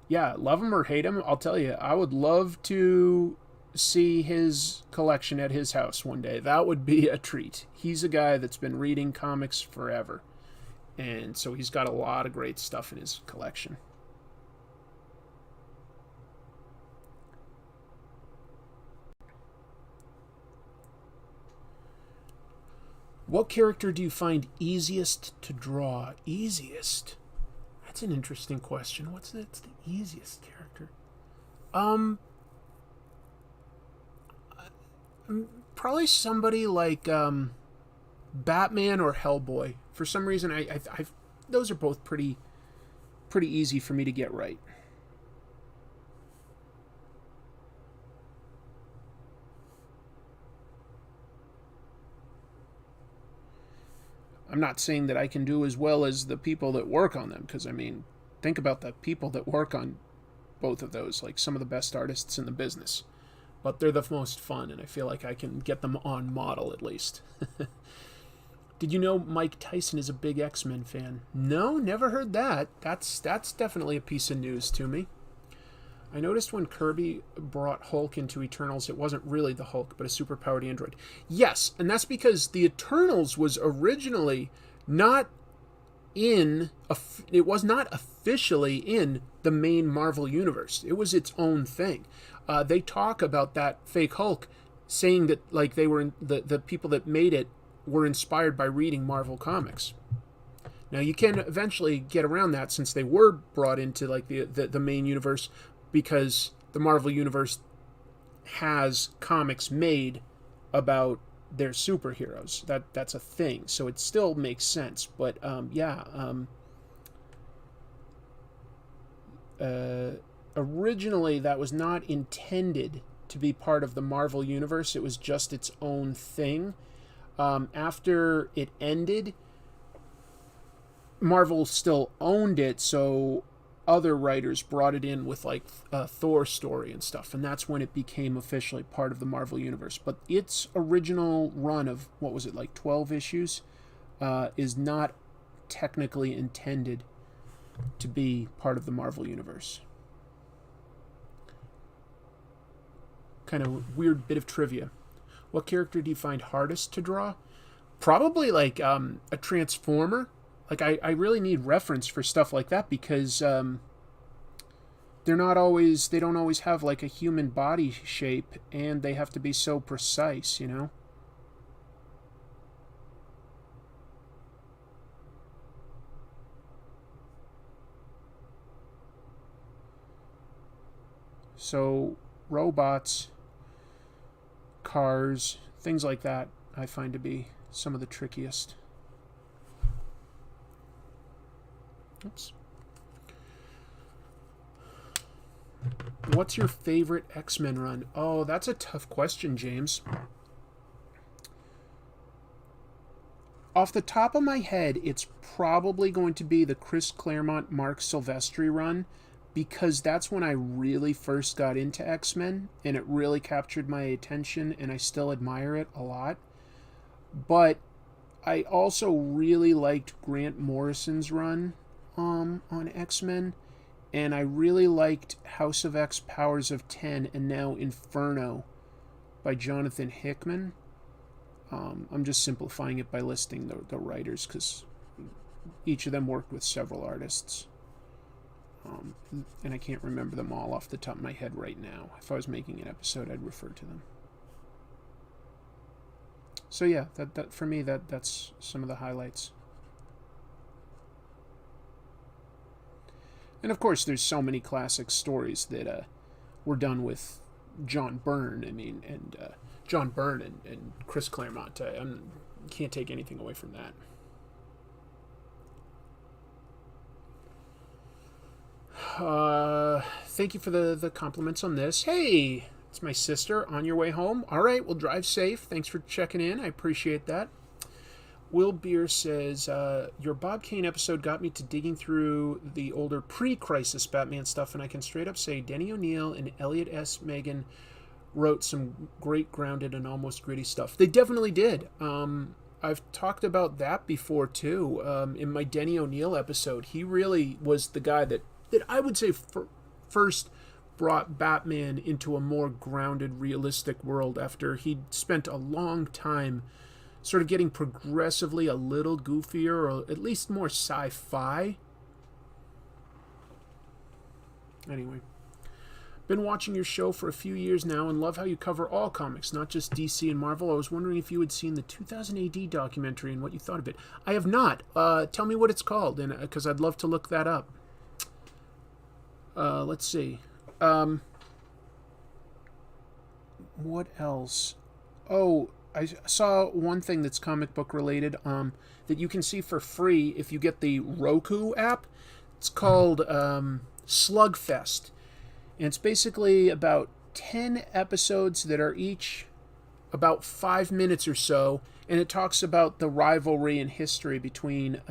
Speaker 1: Yeah, love him or hate him, I'll tell you, I would love to see his collection at his house one day. That would be a treat. He's a guy that's been reading comics forever, and so he's got a lot of great stuff in his collection. What character do you find easiest to draw? Easiest? That's an interesting question. What's the easiest character? Probably somebody like Batman or Hellboy. For some reason, I've those are both pretty easy for me to get right. I'm not saying that I can do as well as the people that work on them, because, I mean, think about the people that work on both of those, like some of the best artists in the business. But they're the most fun, and I feel like I can get them on model at least. Did you know Mike Tyson is a big X-Men fan? No, never heard that. That's definitely a piece of news to me. I noticed when Kirby brought Hulk into Eternals, it wasn't really the Hulk, but a superpowered android. Yes, and that's because the Eternals was originally not in... It was not officially in the main Marvel universe. It was its own thing. They talk about that fake Hulk, saying that like they were the people that made it were inspired by reading Marvel comics. Now you can eventually get around that since they were brought into like the main universe, because the Marvel universe has comics made about their superheroes. That's a thing, so it still makes sense. But originally that was not intended to be part of the Marvel universe. It was just its own thing. After it ended, Marvel still owned it, so other writers brought it in with like a Thor story and stuff, and that's when it became officially part of the Marvel universe. But its original run of, what was it, like 12 issues, is not technically intended to be part of the Marvel universe. Kind of weird bit of trivia. What character do you find hardest to draw? Probably like a Transformer. Like, I really need reference for stuff like that, because they don't always have like a human body shape, and they have to be so precise, you know? So, robots, cars, things like that, I find to be some of the trickiest. Oops. What's your favorite X-Men run? Oh, that's a tough question, James. Off the top of my head, it's probably going to be the Chris Claremont, Mark Silvestri run, because that's when I really first got into X-Men, and it really captured my attention, and I still admire it a lot. But I also really liked Grant Morrison's run on X-Men, and I really liked House of X, Powers of 10, and now Inferno by Jonathan Hickman. I'm just simplifying it by listing the writers, because each of them worked with several artists. And I can't remember them all off the top of my head right now. If I was making an episode, I'd refer to them. So yeah, that for me, that's some of the highlights. And of course, there's so many classic stories that were done with John Byrne. I mean, and John Byrne and Chris Claremont. I can't take anything away from that. Thank you for the compliments on this. Hey, it's my sister on your way home. All right, well, drive safe. Thanks for checking in. I appreciate that. Will Beer says, your Bob Kane episode got me to digging through the older pre-crisis Batman stuff, and I can straight up say Denny O'Neil and Elliot S. Megan wrote some great grounded and almost gritty stuff. They definitely did. I've talked about that before, too. In my Denny O'Neil episode, he really was the guy that I would say first brought Batman into a more grounded, realistic world after he'd spent a long time sort of getting progressively a little goofier, or at least more sci-fi. Anyway, been watching your show for a few years now and love how you cover all comics, not just DC and Marvel. I was wondering if you had seen the 2000 AD documentary and what you thought of it. I have not. Tell me what it's called, and because I'd love to look that up. Let's see. What else? Oh, I saw one thing that's comic book related that you can see for free if you get the Roku app. It's called Slugfest. And it's basically about 10 episodes that are each about 5 minutes or so. And it talks about the rivalry and history between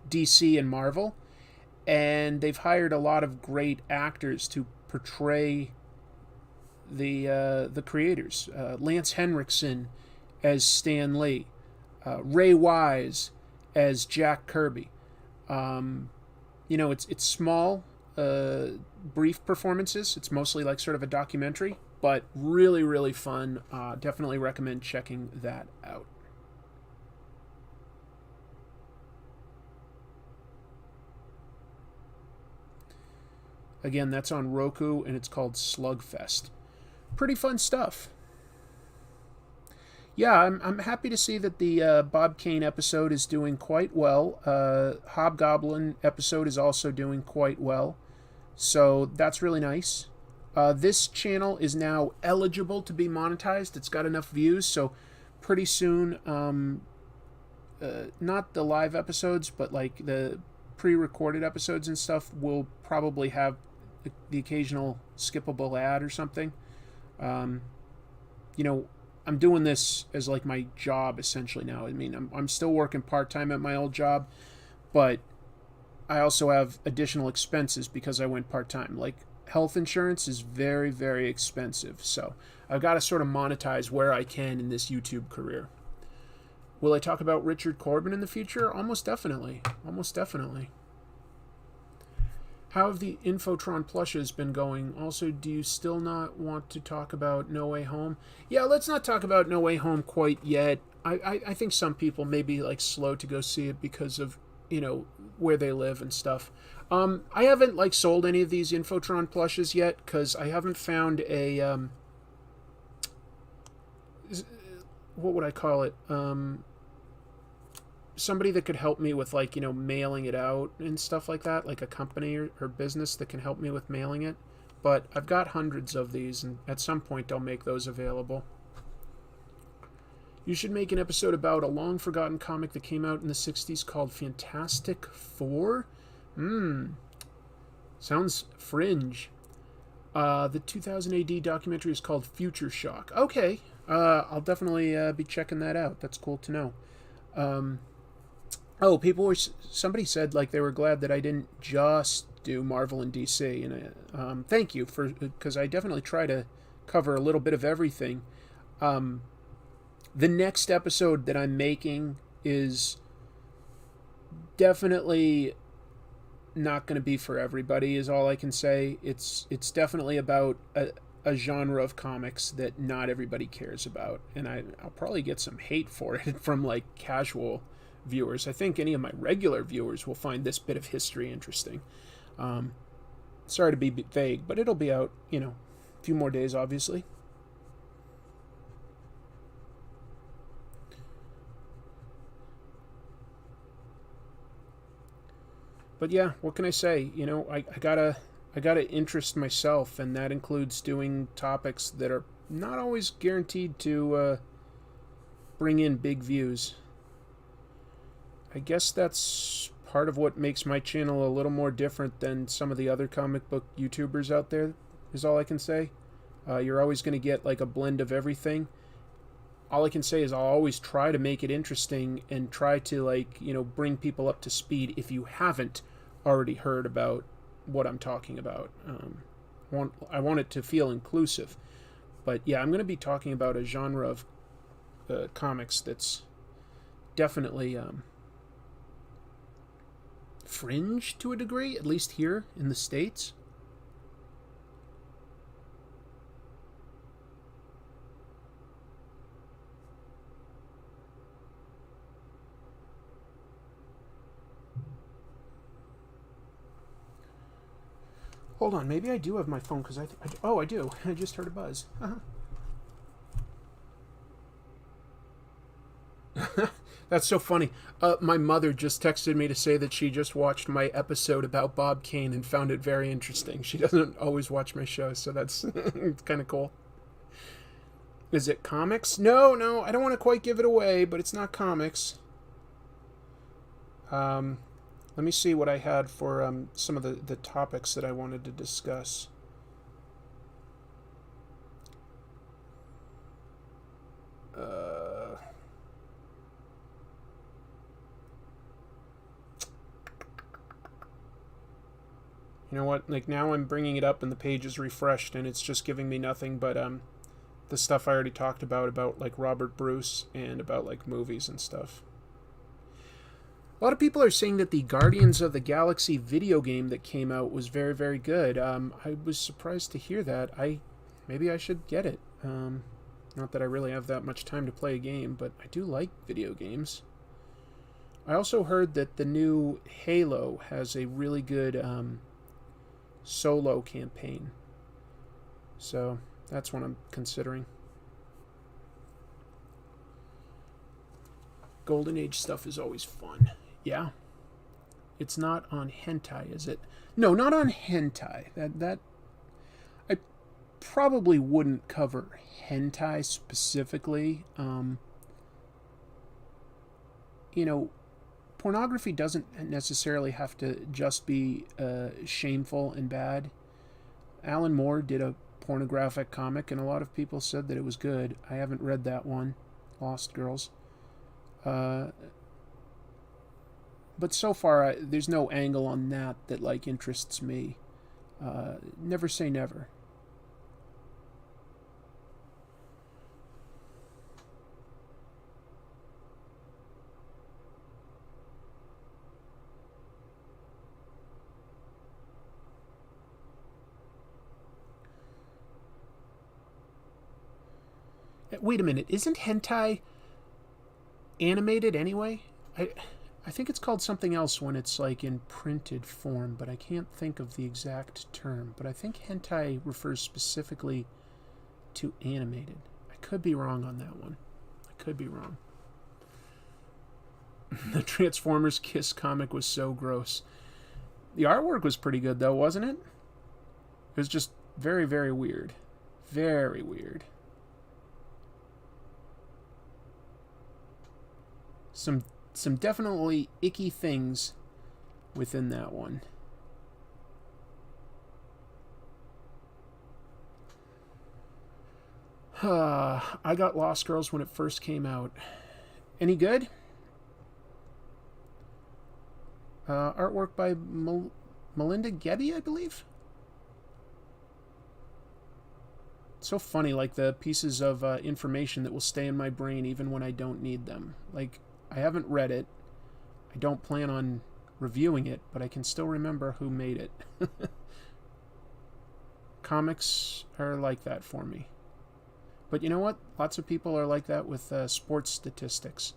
Speaker 1: DC and Marvel. And they've hired a lot of great actors to portray the creators. Lance Henriksen as Stan Lee. Ray Wise as Jack Kirby. It's small, brief performances. It's mostly like sort of a documentary, but really, really fun. Definitely recommend checking that out. Again, that's on Roku, and it's called Slugfest. Pretty fun stuff. Yeah, I'm happy to see that the Bob Kane episode is doing quite well. Hobgoblin episode is also doing quite well. So that's really nice. This channel is now eligible to be monetized. It's got enough views, so pretty soon, not the live episodes, but like the pre-recorded episodes and stuff will probably have the occasional skippable ad or something. I'm doing this as like my job essentially now. I mean, I'm still working part-time at my old job, but I also have additional expenses because I went part-time. Like health insurance is very, very expensive. So I've got to sort of monetize where I can in this YouTube career. Will I talk about Richard Corbin in the future? Almost definitely. Almost definitely. How have the Infotron plushes been going? Also, do you still not want to talk about No Way Home? Yeah, let's not talk about No Way Home quite yet. I think some people may be like slow to go see it because of, where they live and stuff. I haven't like sold any of these Infotron plushes yet because I haven't found a what would I call it? Somebody that could help me with like, mailing it out and stuff like that, like a company or business that can help me with mailing it. But I've got hundreds of these, and at some point I'll make those available. You should make an episode about a long-forgotten comic that came out in the 60s called Fantastic Four? Sounds fringe. The 2000 AD documentary is called Future Shock. Okay, I'll definitely be checking that out. That's cool to know. Somebody said like they were glad that I didn't just do Marvel and DC, and thank you because I definitely try to cover a little bit of everything. The next episode that I'm making is definitely not going to be for everybody, is all I can say. It's definitely about a genre of comics that not everybody cares about, and I'll probably get some hate for it from like casual viewers. I think any of my regular viewers will find this bit of history interesting. Sorry to be vague, but it'll be out, a few more days, obviously. But yeah, what can I say? I gotta interest myself, and that includes doing topics that are not always guaranteed to bring in big views. I guess that's part of what makes my channel a little more different than some of the other comic book YouTubers out there, is all I can say. You're always going to get like a blend of everything. All I can say is I'll always try to make it interesting and try to bring people up to speed if you haven't already heard about what I'm talking about. I want it to feel inclusive. But yeah, I'm going to be talking about a genre of comics that's definitely fringe to a degree, at least here in the States. Hold on, maybe I do have my phone, because oh, I do. I just heard a buzz. That's so funny. My mother just texted me to say that she just watched my episode about Bob Kane and found it very interesting. She doesn't always watch my shows, so that's kind of cool. Is it comics? No, I don't want to quite give it away, but it's not comics. Let me see what I had for some of the topics that I wanted to discuss. You know what? Like, now I'm bringing it up and the page is refreshed and it's just giving me nothing but the stuff I already talked about like Robert Bruce and about like movies and stuff. A lot of people are saying that the Guardians of the Galaxy video game that came out was very, very good. I was surprised to hear that. Maybe I should get it. Not that I really have that much time to play a game, but I do like video games. I also heard that the new Halo has a really good solo campaign. So that's what I'm considering. Golden Age stuff is always fun. Yeah. It's not on hentai, is it? No, not on hentai. That I probably wouldn't cover hentai specifically. You know, pornography doesn't necessarily have to just be shameful and bad. Alan Moore did a pornographic comic, and a lot of people said that it was good. I haven't read that one, Lost Girls. But so far, there's no angle on that like interests me. Never say never. Wait a minute, isn't hentai animated anyway? I think it's called something else when it's like in printed form, but I can't think of the exact term. But I think hentai refers specifically to animated. I could be wrong on that one. I could be wrong. The Transformers Kiss comic was so gross. The artwork was pretty good though, wasn't it? It was just very, very weird. Very weird. Some definitely icky things within that one. I got Lost Girls when it first came out. Any good? Artwork by Melinda Gebbie, I believe? It's so funny, like the pieces of information that will stay in my brain even when I don't need them. Like, I haven't read it. I don't plan on reviewing it, but I can still remember who made it. Comics are like that for me. But you know what? Lots of people are like that with sports statistics.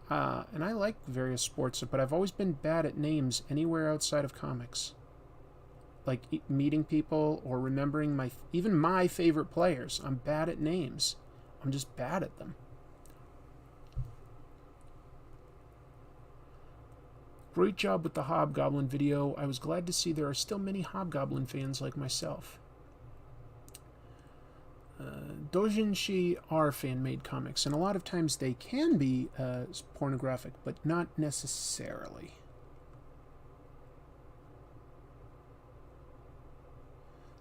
Speaker 1: And I like various sports, but I've always been bad at names anywhere outside of comics. Like meeting people or remembering even my favorite players. I'm bad at names. I'm just bad at them. Great job with the Hobgoblin video. I was glad to see there are still many Hobgoblin fans like myself. Doujinshi are fan-made comics, and a lot of times they can be pornographic, but not necessarily.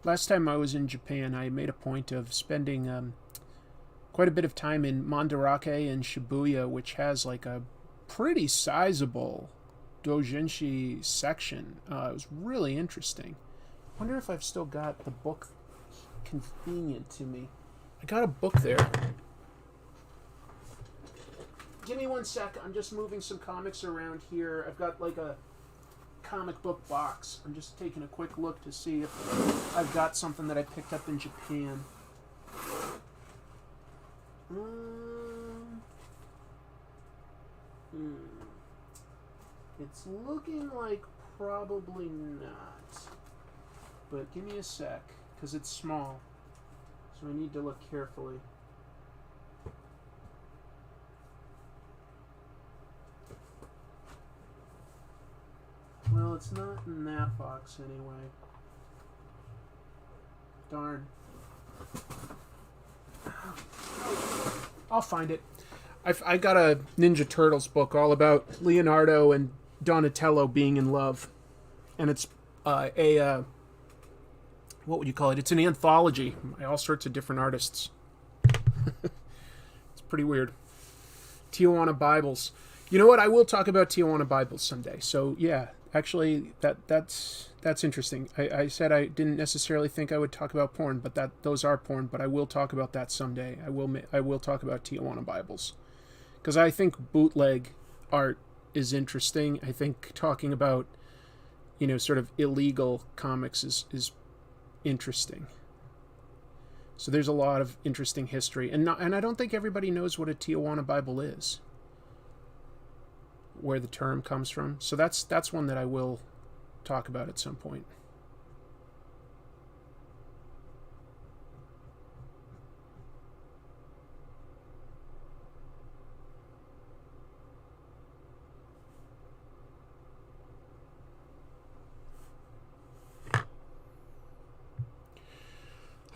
Speaker 1: Last time I was in Japan, I made a point of spending quite a bit of time in Mandarake and Shibuya, which has like a pretty sizable doujinshi section. It was really interesting. I wonder if I've still got the book convenient to me. I got a book there. Give me 1 sec. I'm just moving some comics around here. I've got like a comic book box. I'm just taking a quick look to see if I've got something that I picked up in Japan. It's looking like probably not. but give me a sec, because it's small. So I need to look carefully. Well, it's not in that box anyway. Darn. I'll find it. I got a Ninja Turtles book all about Leonardo and Donatello being in love. And it's what would you call it? It's an anthology by all sorts of different artists. It's pretty weird. Tijuana Bibles. You know what? I will talk about Tijuana Bibles someday. So yeah, actually, that's interesting. I said I didn't necessarily think I would talk about porn, but those are porn. But I will talk about that someday. I will talk about Tijuana Bibles, because I think bootleg art is interesting. I think talking about, sort of illegal comics is interesting. So there's a lot of interesting history, and I don't think everybody knows what a Tijuana Bible is, where the term comes from. So that's one that I will talk about at some point.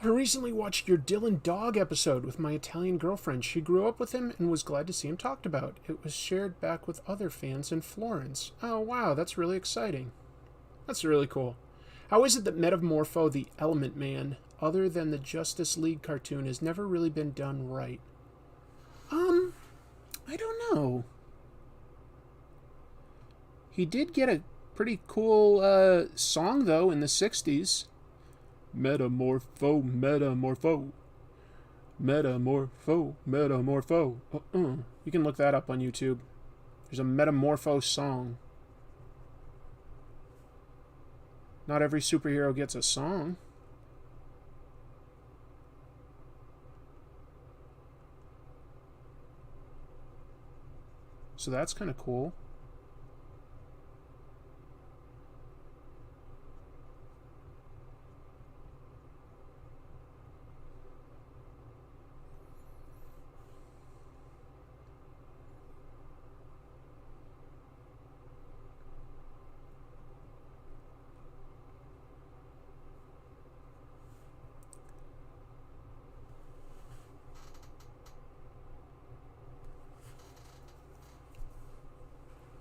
Speaker 1: I recently watched your Dylan Dog episode with my Italian girlfriend. She grew up with him and was glad to see him talked about. It was shared back with other fans in Florence. Oh, wow, that's really exciting. That's really cool. How is it that Metamorpho, the Element Man, other than the Justice League cartoon, has never really been done right? I don't know. He did get a pretty cool song, though, in the 60s. Metamorpho, metamorpho. Metamorpho, metamorpho. You can look that up on YouTube. There's a Metamorpho song. Not every superhero gets a song. So that's kind of cool.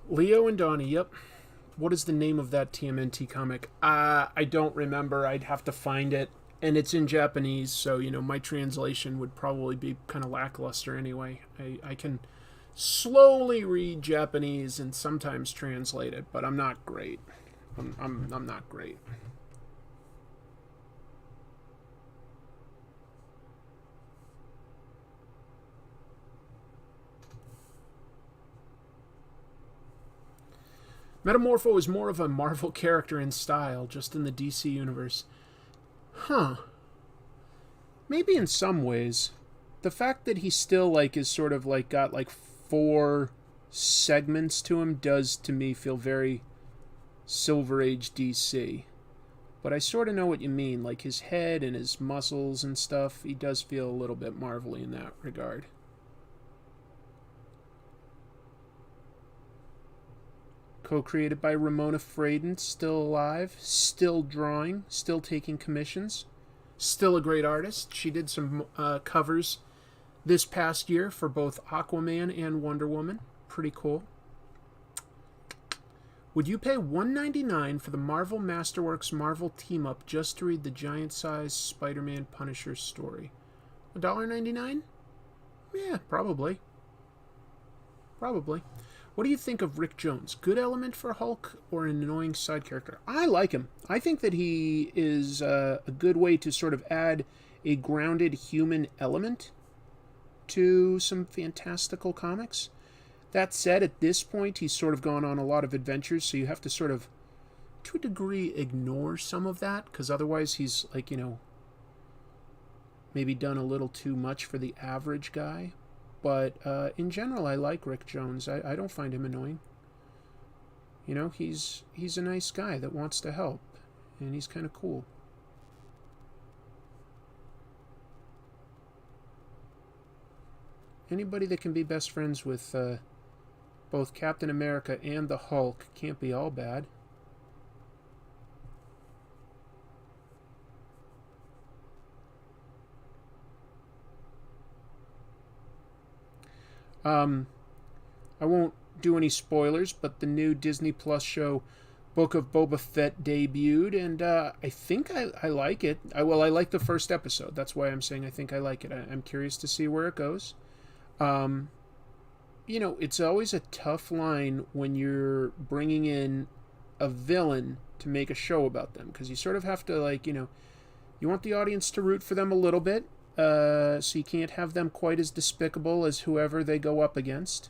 Speaker 1: Leo and Donnie, yep. What is the name of that TMNT comic? I don't remember. I'd have to find it. And it's in Japanese, so, my translation would probably be kind of lackluster anyway. I can slowly read Japanese and sometimes translate it, but I'm not great. I'm not great. Metamorpho is more of a Marvel character in style, just in the DC universe. Huh. Maybe in some ways. The fact that he still, is sort of, got, 4 segments to him does, to me, feel very Silver Age DC. But I sort of know what you mean. Like, his head and his muscles and stuff, he does feel a little bit Marvel-y in that regard. Co-created by Ramona Fradon, still alive, still drawing, still taking commissions, still a great artist. She did some covers this past year for both Aquaman and Wonder Woman. Pretty cool. Would you pay $1.99 for the Marvel Masterworks Marvel Team-Up just to read the giant-sized Spider-Man Punisher story? $1.99? Yeah, probably. Probably. What do you think of Rick Jones? Good element for Hulk or an annoying side character? I like him. I think that he is a good way to sort of add a grounded human element to some fantastical comics. That said, at this point, he's sort of gone on a lot of adventures, so you have to sort of, to a degree, ignore some of that, because otherwise he's, maybe done a little too much for the average guy. But in general, I like Rick Jones. I don't find him annoying. He's a nice guy that wants to help, and he's kind of cool. Anybody that can be best friends with both Captain America and the Hulk can't be all bad. I won't do any spoilers, but the new Disney Plus show Book of Boba Fett debuted, and I think I like it. I like the first episode. That's why I'm saying I think I like it. I'm curious to see where it goes. It's always a tough line when you're bringing in a villain to make a show about them, because you sort of have to, you want the audience to root for them a little bit, so you can't have them quite as despicable as whoever they go up against.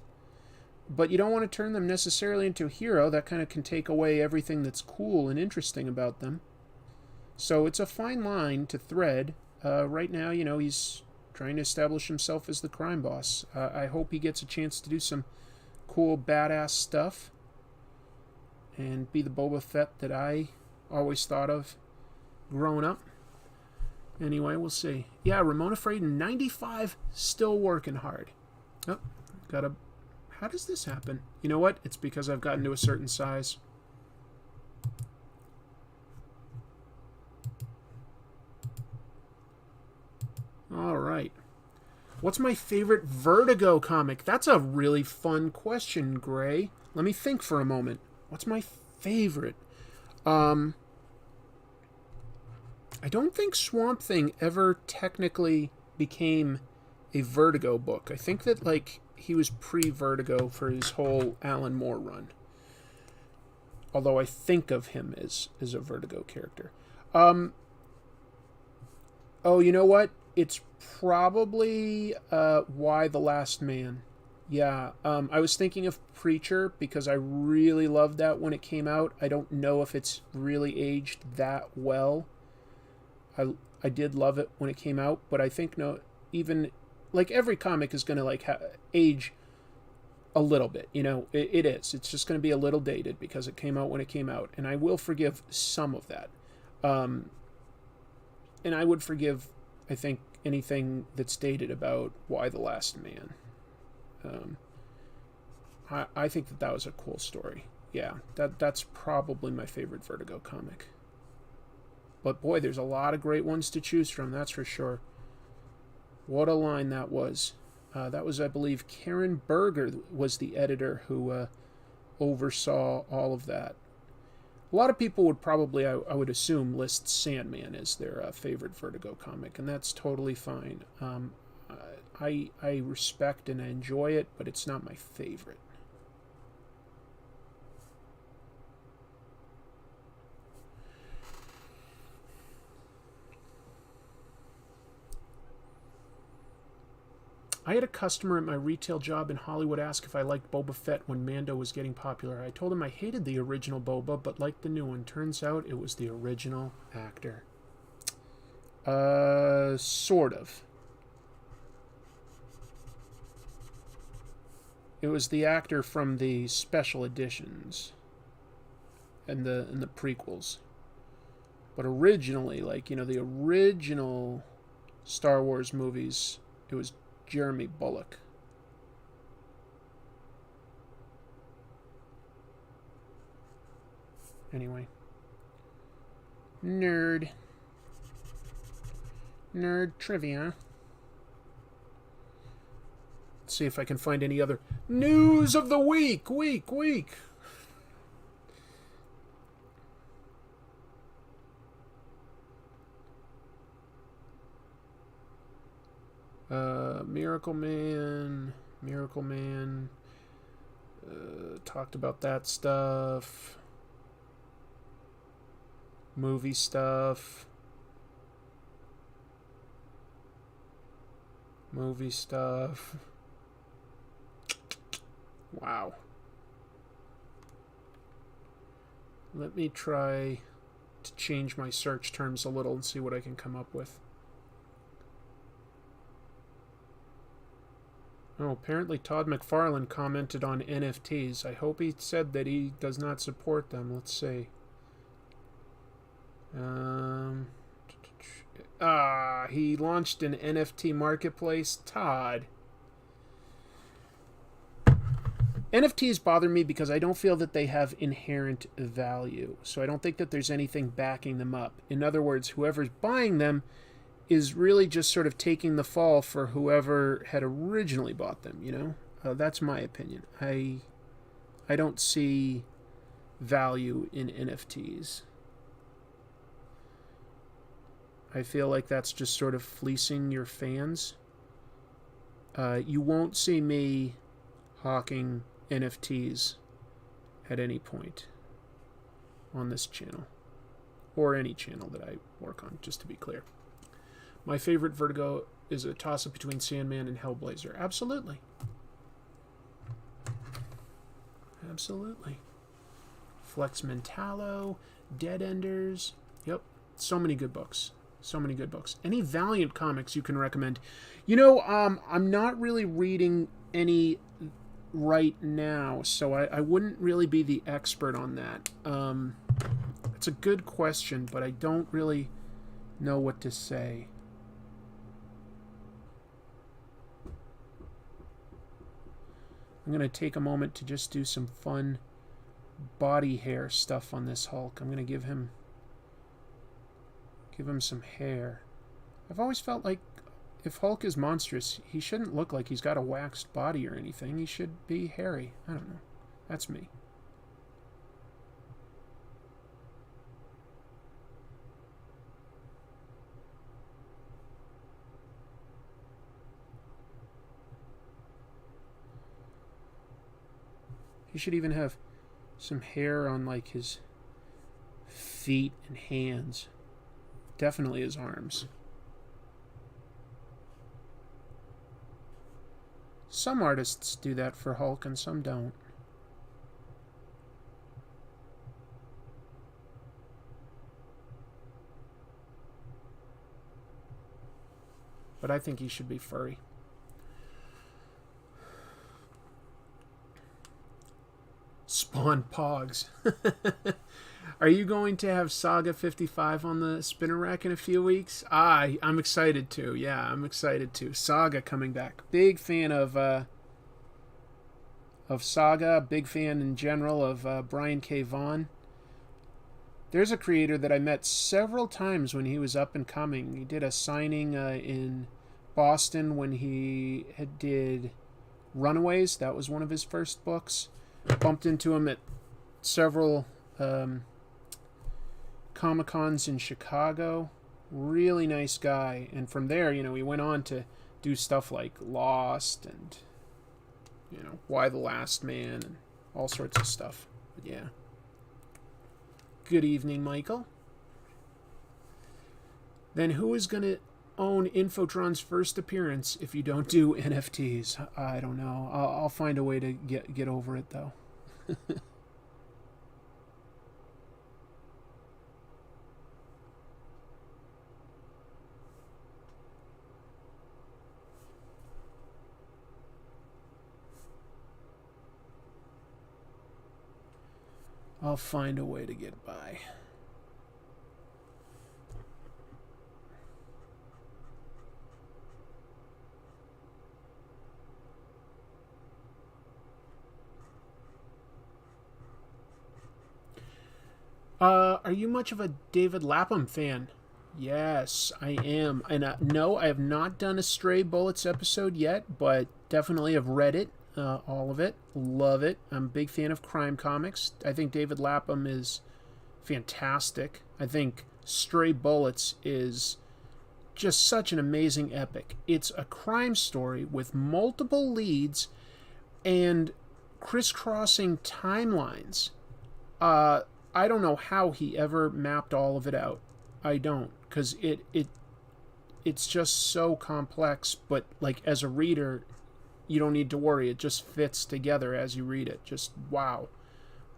Speaker 1: But you don't want to turn them necessarily into a hero. That kind of can take away everything that's cool and interesting about them. So it's a fine line to thread. Right now, he's trying to establish himself as the crime boss. I hope he gets a chance to do some cool, badass stuff and be the Boba Fett that I always thought of growing up. Anyway, we'll see. Yeah, Ramona Fraden, 95, still working hard. Oh, gotta... How does this happen? You know what? It's because I've gotten to a certain size. All right. What's my favorite Vertigo comic? That's a really fun question, Gray. Let me think for a moment. What's my favorite? I don't think Swamp Thing ever technically became a Vertigo book. I think that, he was pre-Vertigo for his whole Alan Moore run. Although I think of him as a Vertigo character. Oh, you know what? It's probably Y the Last Man. Yeah, I was thinking of Preacher because I really loved that when it came out. I don't know if it's really aged that well. I did love it when it came out, but I think even... every comic is going to, age a little bit, it is. It's just going to be a little dated because it came out when it came out, and I will forgive some of that. And I would forgive, I think, anything that's dated about Y the Last Man. I think that was a cool story. Yeah, that's probably my favorite Vertigo comic. But boy, there's a lot of great ones to choose from, that's for sure. What a line that was. That was, I believe, Karen Berger was the editor who oversaw all of that. A lot of people would probably, I would assume, list Sandman as their favorite Vertigo comic, and that's totally fine. I respect and I enjoy it, but it's not my favorite. I had a customer at my retail job in Hollywood ask if I liked Boba Fett when Mando was getting popular. I told him I hated the original Boba, but liked the new one. Turns out it was the original actor. Sort of. It was the actor from the special editions and the prequels. But originally, the original Star Wars movies, it was Jeremy Bulloch. Anyway. Nerd trivia. Let's see if I can find any other news of the week. Miracleman, talked about that stuff, movie stuff, wow. Let me try to change my search terms a little and see what I can come up with. Oh, apparently Todd McFarlane commented on NFTs. I hope he said that he does not support them. Let's see. He launched an NFT marketplace. Todd. NFTs bother me because I don't feel that they have inherent value. So I don't think that there's anything backing them up. In other words, whoever's buying them is really just sort of taking the fall for whoever had originally bought them, you know? That's my opinion. I don't see value in NFTs. I feel like that's just sort of fleecing your fans. You won't see me hawking NFTs at any point on this channel, or any channel that I work on, just to be clear. My favorite Vertigo is a toss-up between Sandman and Hellblazer. Absolutely. Absolutely. Flex Mentalo, Dead Enders. Yep. So many good books. So many good books. Any Valiant comics you can recommend? You know, I'm not really reading any right now, so I wouldn't really be the expert on that. It's a good question, but I don't really know what to say. I'm going to take a moment to just do some fun body hair stuff on this Hulk. I'm going to give him some hair. I've always felt like if Hulk is monstrous, he shouldn't look like he's got a waxed body or anything. He should be hairy. I don't know. That's me. He should even have some hair on like his feet and hands. Definitely his arms. Some artists do that for Hulk and some don't. But I think he should be furry. Spawn Pogs. Are you going to have Saga 55 on the spinner rack in a few weeks? I'm excited to. Yeah, I'm excited to. Saga coming back. Big fan of Saga. Big fan in general of Brian K. Vaughan. There's a creator that I met several times when he was up and coming. He did a signing in Boston when he did Runaways. That was one of his first books. Bumped into him at several Comic-Cons in Chicago. Really nice guy. And from there, you know, he went on to do stuff like Lost and, you know, Why the Last Man and all sorts of stuff. But yeah. Good evening, Michael. Then who is going to own Infotron's first appearance if you don't do NFTs? I don't know. I'll find a way to get over it, though. I'll find a way to get by. Are you much of a David Lapham fan? Yes, I am. And no, I have not done a Stray Bullets episode yet, but definitely have read it. All of it. Love it. I'm a big fan of crime comics. I think David Lapham is fantastic. I think Stray Bullets is just such an amazing epic. It's a crime story with multiple leads and crisscrossing timelines. I don't know how he ever mapped all of it out. I don't, because it's just so complex, but like as a reader, you don't need to worry. It just fits together as you read it. Just wow.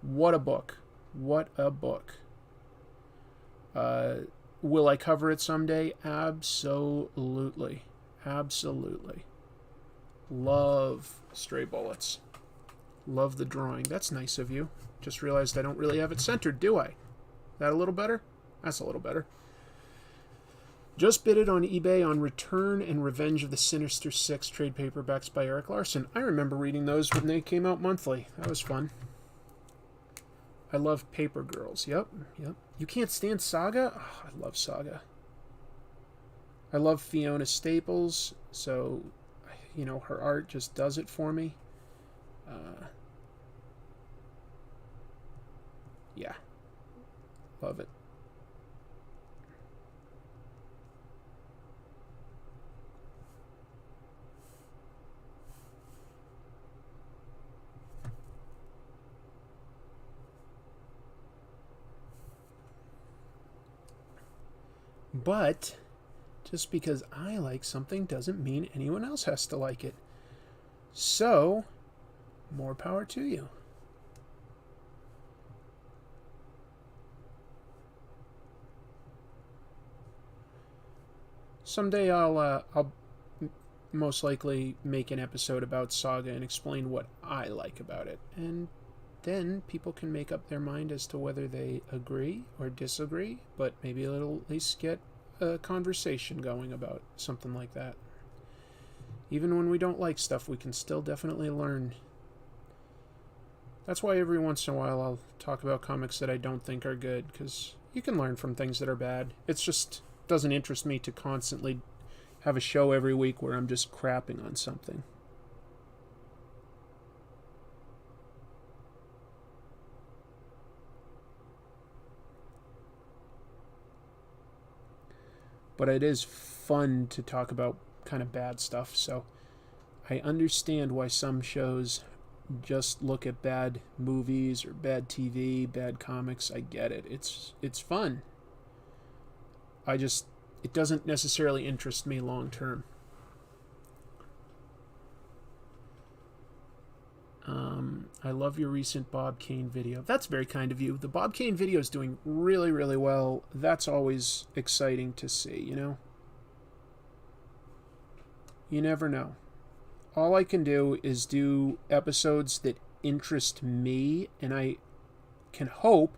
Speaker 1: What a book. What a book. Will I cover it someday? Absolutely. Absolutely. Love Stray Bullets. Love the drawing. That's nice of you. Just realized I don't really have it centered, do I? That a little better? That's a little better. Just bid it on eBay on Return and Revenge of the Sinister Six trade paperbacks by Eric Larson. I remember reading those when they came out monthly. That was fun. I love Paper Girls. Yep. You can't stand Saga? Oh, I love Saga. I love Fiona Staples, so, her art just does it for me. Yeah. Love it. But just because I like something doesn't mean anyone else has to like it. So, more power to you. Someday I'll most likely make an episode about Saga and explain what I like about it. And then people can make up their mind as to whether they agree or disagree, but maybe it'll at least get a conversation going about something like that. Even when we don't like stuff, we can still definitely learn. That's why every once in a while I'll talk about comics that I don't think are good, because you can learn from things that are bad. It's just doesn't interest me to constantly have a show every week where I'm just crapping on something. But it is fun to talk about kind of bad stuff, so I understand why some shows just look at bad movies or bad TV, bad comics. I get it. It's fun. It doesn't necessarily interest me long term. I love your recent Bob Kane video. That's very kind of you. The Bob Kane video is doing really, really well. That's always exciting to see, You never know. All I can do is do episodes that interest me, and I can hope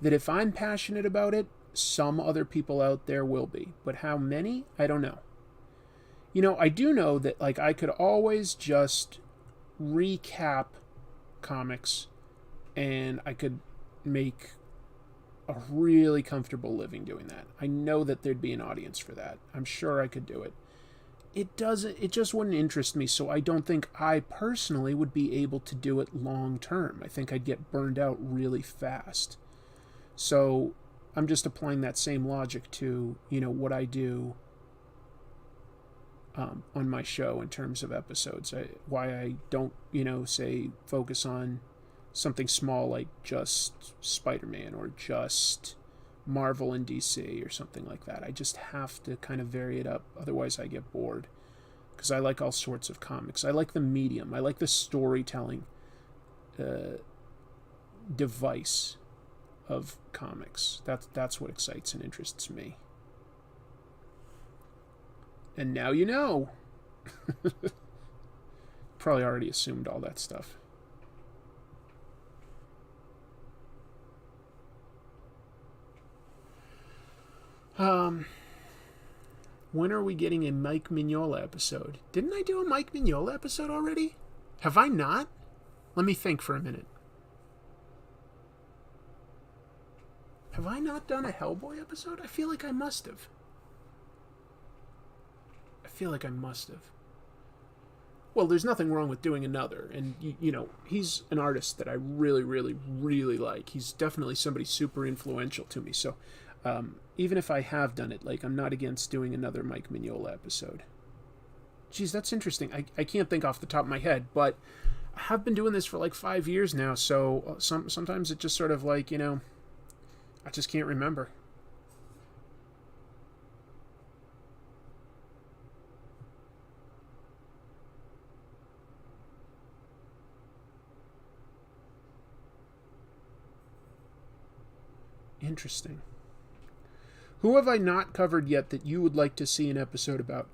Speaker 1: that if I'm passionate about it, some other people out there will be. But how many? I don't know. I do know that I could always just recap comics, and I could make a really comfortable living doing that. I know that there'd be an audience for that. I'm sure I could do it. It just wouldn't interest me, so I don't think I personally would be able to do it long term. I think I'd get burned out really fast. So I'm just applying that same logic to, what I do on my show in terms of episodes. Why I don't, say focus on something small like just Spider-Man or just Marvel and DC or something like that. I just have to kind of vary it up. Otherwise I get bored, because I like all sorts of comics. I like the medium. I like the storytelling device of comics. That's what excites and interests me. And now you know. Probably already assumed all that stuff. When are we getting a Mike Mignola episode? Didn't I do a Mike Mignola episode already? Have I not? Let me think for a minute. Have I not done a Hellboy episode? I feel like I must have. Well, there's nothing wrong with doing another. And, he's an artist that I really, really, really like. He's definitely somebody super influential to me. So, even if I have done it, I'm not against doing another Mike Mignola episode. Geez, that's interesting. I can't think off the top of my head, but I have been doing this for 5 years now. So sometimes it just sort of I just can't remember. Interesting. Who have I not covered yet that you would like to see an episode about?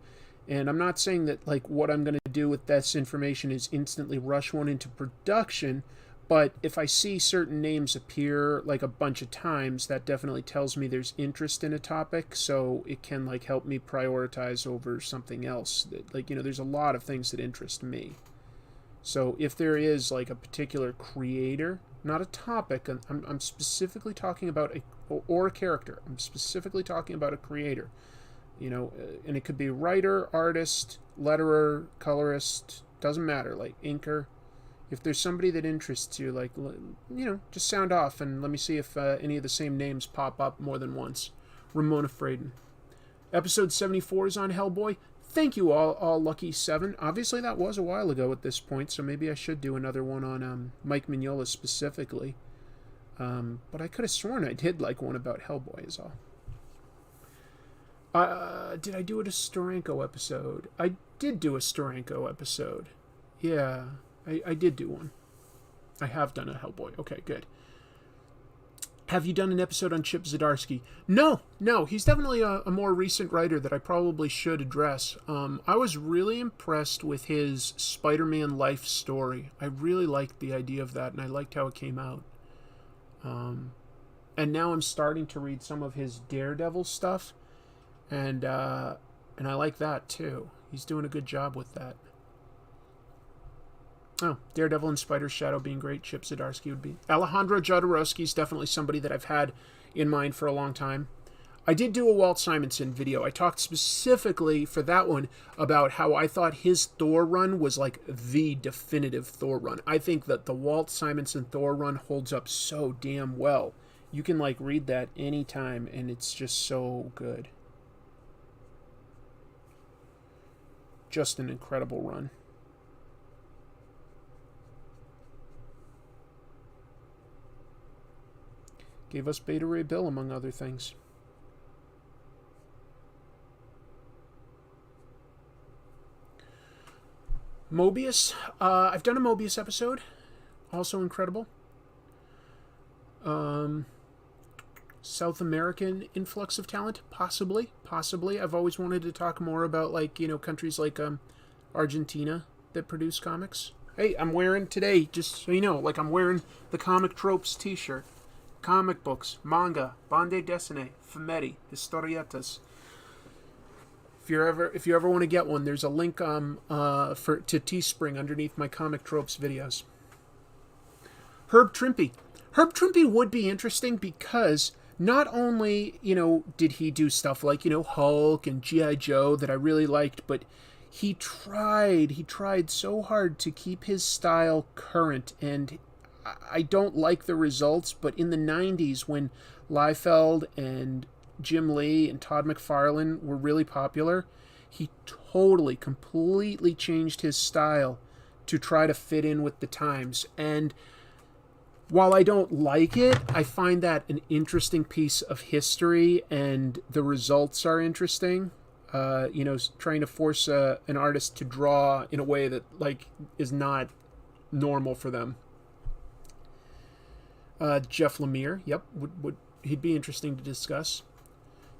Speaker 1: And I'm not saying that what I'm going to do with this information is instantly rush one into production, But if I see certain names appear like a bunch of times, that definitely tells me there's interest in a topic, so it can like help me prioritize over something else. Like, there's a lot of things that interest me. So if there is like a particular creator, not a topic, I'm specifically talking about a character. I'm specifically talking about a creator. And it could be writer, artist, letterer, colorist, doesn't matter, like inker. If there's somebody that interests you, like, just sound off and let me see if any of the same names pop up more than once. Ramona Fraden. Episode 74 is on Hellboy. Thank you all lucky 7. Obviously, that was a while ago at this point, so maybe I should do another one on Mike Mignola specifically. But I could have sworn I did like one about Hellboy is all. Did I do a Steranko episode? I did do a Steranko episode. Yeah, I did do one. I have done a Hellboy. Okay, good. Have you done an episode on Chip Zdarsky? No. He's definitely a more recent writer that I probably should address. I was really impressed with his Spider-Man life story. I really liked the idea of that, and I liked how it came out. And now I'm starting to read some of his Daredevil stuff, and I like that too. He's doing a good job with that. Oh, Daredevil and Spider's Shadow being great. Chip Zdarsky would be. Alejandro Jodorowsky is definitely somebody that I've had in mind for a long time. I did do a Walt Simonson video. I talked specifically for that one about how I thought his Thor run was like the definitive Thor run. I think that the Walt Simonson Thor run holds up so damn well. You can like read that anytime and it's just so good. Just an incredible run. Gave us Beta Ray Bill, among other things. Morbius. I've done a Morbius episode. Also incredible. South American influx of talent? Possibly. I've always wanted to talk more about, like, countries like Argentina that produce comics. Hey, I'm wearing today, just so you know, like I'm wearing the Comic Tropes t-shirt. Comic books, manga, bande dessinée, fumetti, historietas. If you ever want to get one, there's a link to Teespring underneath my Comic Tropes videos. Herb Trimpe. Herb Trimpe would be interesting because not only, did he do stuff like, Hulk and G.I. Joe that I really liked, but he tried so hard to keep his style current, and I don't like the results, but in the 90s when Liefeld and Jim Lee and Todd McFarlane were really popular, he totally, completely changed his style to try to fit in with the times. And while I don't like it, I find that an interesting piece of history, and the results are interesting. Trying to force an artist to draw in a way that like is not normal for them. Jeff Lemire, yep, would he'd be interesting to discuss.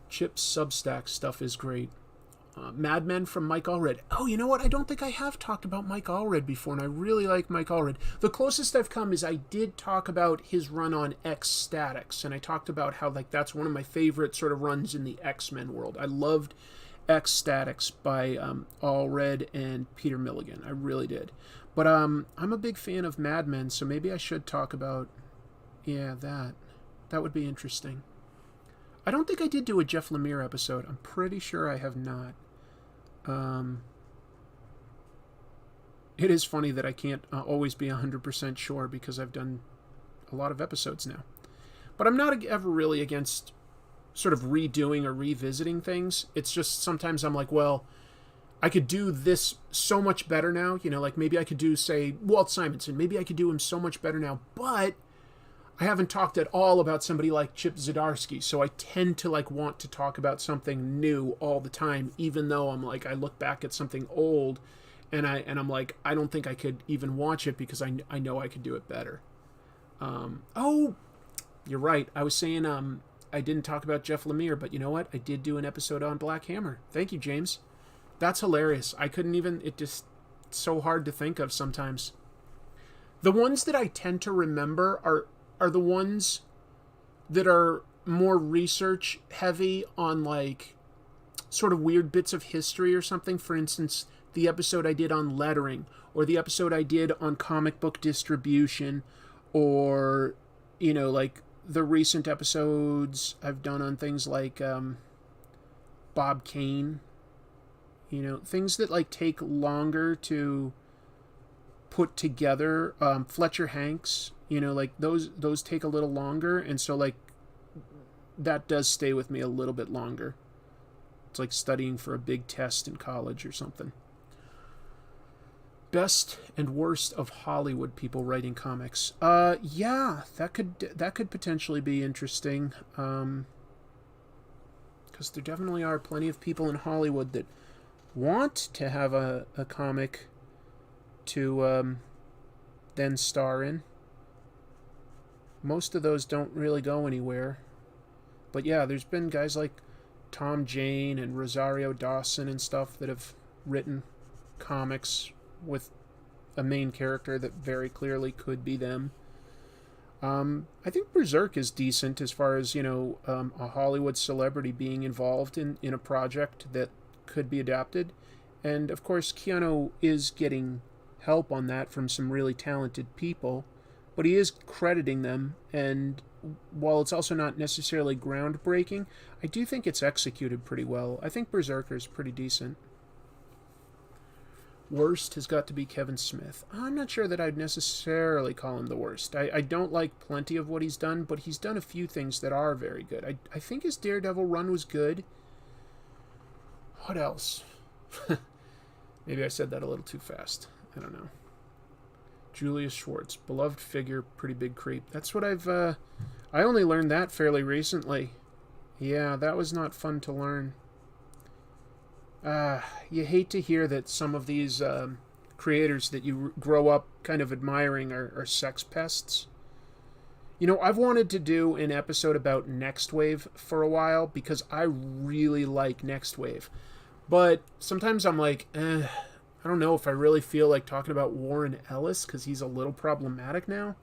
Speaker 1: Chip's Substack stuff is great. Mad Men from Mike Allred. Oh, you know what? I don't think I have talked about Mike Allred before, and I really like Mike Allred. The closest I've come is I did talk about his run on X-Statix, and I talked about how like that's one of my favorite sort of runs in the X-Men world. I loved X-Statix by Allred and Peter Milligan. I really did. But I'm a big fan of Mad Men, so maybe I should talk about that would be interesting. I don't think I did do a Jeff Lemire episode. I'm pretty sure I have not. It is funny that I can't always be 100% sure because I've done a lot of episodes now. But I'm not ever really against sort of redoing or revisiting things. It's just sometimes I'm like, well, I could do this so much better now. Like maybe I could do, say, Walt Simonson. Maybe I could do him so much better now. But I haven't talked at all about somebody like Chip Zdarsky, so I tend to like want to talk about something new all the time, even though I'm like, I look back at something old and I'm like, I don't think I could even watch it because I know I could do it better. Oh, you're right. I was saying I didn't talk about Jeff Lemire, but you know what? I did do an episode on Black Hammer. Thank you, James. That's hilarious. I couldn't even, it's so hard to think of sometimes. The ones that I tend to remember are the ones that are more research heavy on like sort of weird bits of history or something. For instance, the episode I did on lettering, or the episode I did on comic book distribution, or, you know, like the recent episodes I've done on things like Bob Kane, you know, things that like take longer to put together. Fletcher Hanks, you know, like those take a little longer, and so like that does stay with me a little bit longer. It's like studying for a big test in college or something. Best and worst of Hollywood people writing comics. Yeah, that could potentially be interesting. Because there definitely are plenty of people in Hollywood that want to have a comic to then star in. Most of those don't really go anywhere. But yeah, there's been guys like Tom Jane and Rosario Dawson and stuff that have written comics with a main character that very clearly could be them. I think Berserk is decent as far as, you know, a Hollywood celebrity being involved in a project that could be adapted. And of course, Keanu is getting help on that from some really talented people, but he is crediting them, and while it's also not necessarily groundbreaking, I do think it's executed pretty well. I think Berserker's pretty decent. Worst has got to be Kevin Smith. I'm not sure that I'd necessarily call him the worst. I don't like plenty of what he's done, but he's done a few things that are very good. I think his Daredevil run was good. What else? Maybe I said that a little too fast. I don't know. Julius Schwartz, beloved figure, pretty big creep. That's what I only learned that fairly recently. Yeah, that was not fun to learn. You hate to hear that some of these creators that you grow up kind of admiring are sex pests. You know, I've wanted to do an episode about Next Wave for a while because I really like Next Wave. But sometimes I'm like, I don't know if I really feel like talking about Warren Ellis because he's a little problematic now.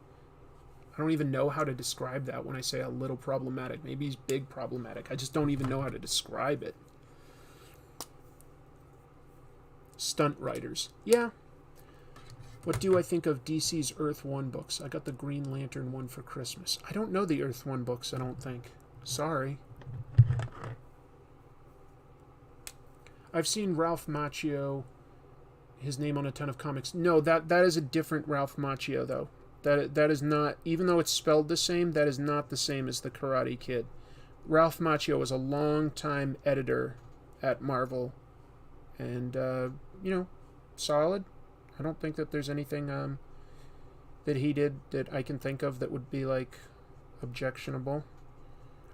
Speaker 1: I don't even know how to describe that when I say a little problematic. Maybe he's big problematic. I just don't even know how to describe it. Stunt writers. Yeah. What do I think of DC's Earth 1 books? I got the Green Lantern one for Christmas. I don't know the Earth 1 books, I don't think. Sorry. I've seen Ralph Macchio, his name on a ton of comics. No, that is a different Ralph Macchio, though. That is not, even though it's spelled the same, that is not the same as the Karate Kid. Ralph Macchio was a long-time editor at Marvel, and, you know, solid. I don't think that there's anything that he did that I can think of that would be, like, objectionable.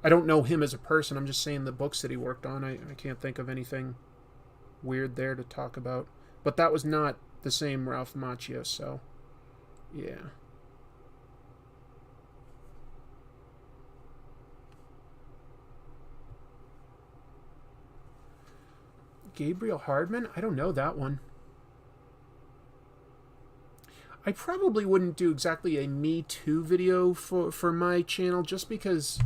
Speaker 1: I don't know him as a person. I'm just saying the books that he worked on. I can't think of anything weird there to talk about. But that was not the same Ralph Macchio, so, yeah. Gabriel Hardman? I don't know that one. I probably wouldn't do exactly a Me Too video for my channel just because,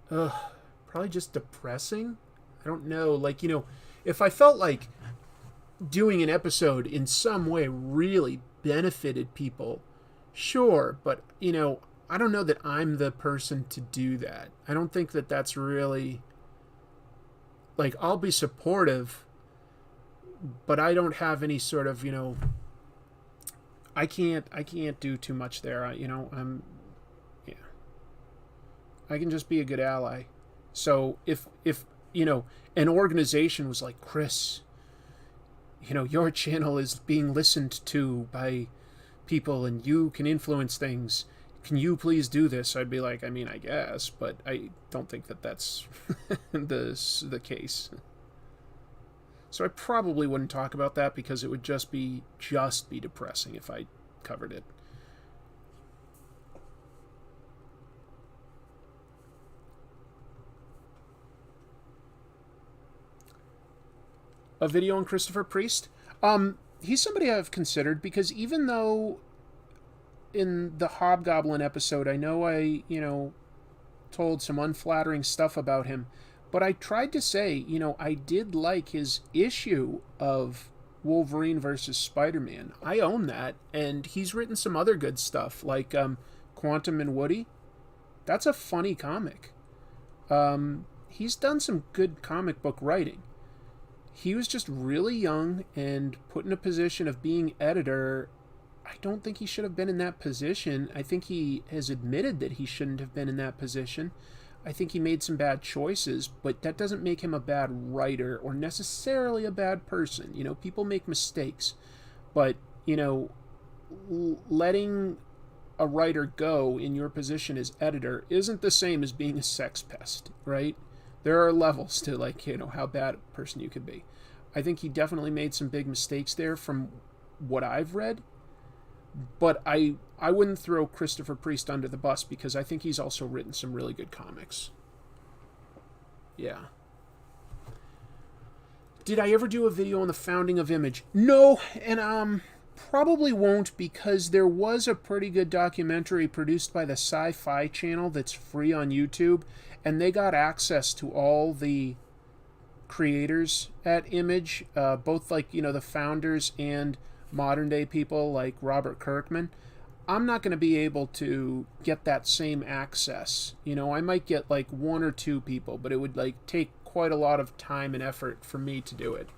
Speaker 1: probably just depressing. I don't know, like, you know, if I felt like doing an episode in some way really benefited people, sure, but, you know, I don't know that I'm the person to do that. I don't think that that's really, like, I'll be supportive, but I don't have any sort of, you know, I can't do too much there. You know, yeah. I can just be a good ally. So if you know, an organization was like, Chris, you know, your channel is being listened to by people and you can influence things. Can you please do this? I'd be like, I mean, I guess, but I don't think that that's the case. So I probably wouldn't talk about that because it would just be depressing if I covered it. A video on Christopher Priest? He's somebody I've considered because even though in the Hobgoblin episode, I know I, told some unflattering stuff about him, but I tried to say, I did like his issue of Wolverine versus Spider-Man. I own that, and he's written some other good stuff, like Quantum and Woody. That's a funny comic. He's done some good comic book writing. He was just really young and put in a position of being editor. I don't think he should have been in that position. I think he has admitted that he shouldn't have been in that position. I think he made some bad choices, but that doesn't make him a bad writer or necessarily a bad person. People make mistakes, but, letting a writer go in your position as editor isn't the same as being a sex pest, right? There are levels to, how bad a person you could be. I think he definitely made some big mistakes there from what I've read, but I wouldn't throw Christopher Priest under the bus because I think he's also written some really good comics. Yeah. Did I ever do a video on the founding of Image? No, and probably won't, because there was a pretty good documentary produced by the Sci-Fi Channel that's free on YouTube, and they got access to all the creators at Image, both the founders and modern day people like Robert Kirkman. I'm not going to be able to get that same access. I might get one or two people, but it would take quite a lot of time and effort for me to do it,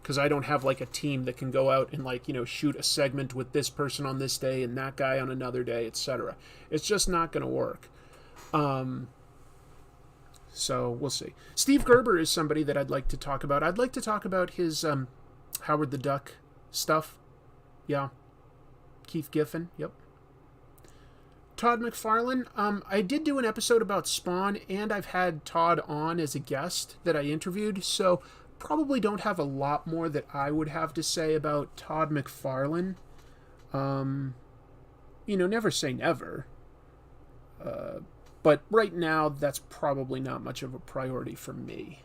Speaker 1: because I don't have a team that can go out and shoot a segment with this person on this day and that guy on another day, etc. It's just not going to work. So we'll see. Steve Gerber is somebody that I'd like to talk about. I'd like to talk about his Howard the Duck stuff. Yeah. Keith Giffen. Yep. Todd McFarlane. I did do an episode about Spawn, and I've had Todd on as a guest that I interviewed, so probably don't have a lot more that I would have to say about Todd McFarlane. Never say never. But right now, that's probably not much of a priority for me.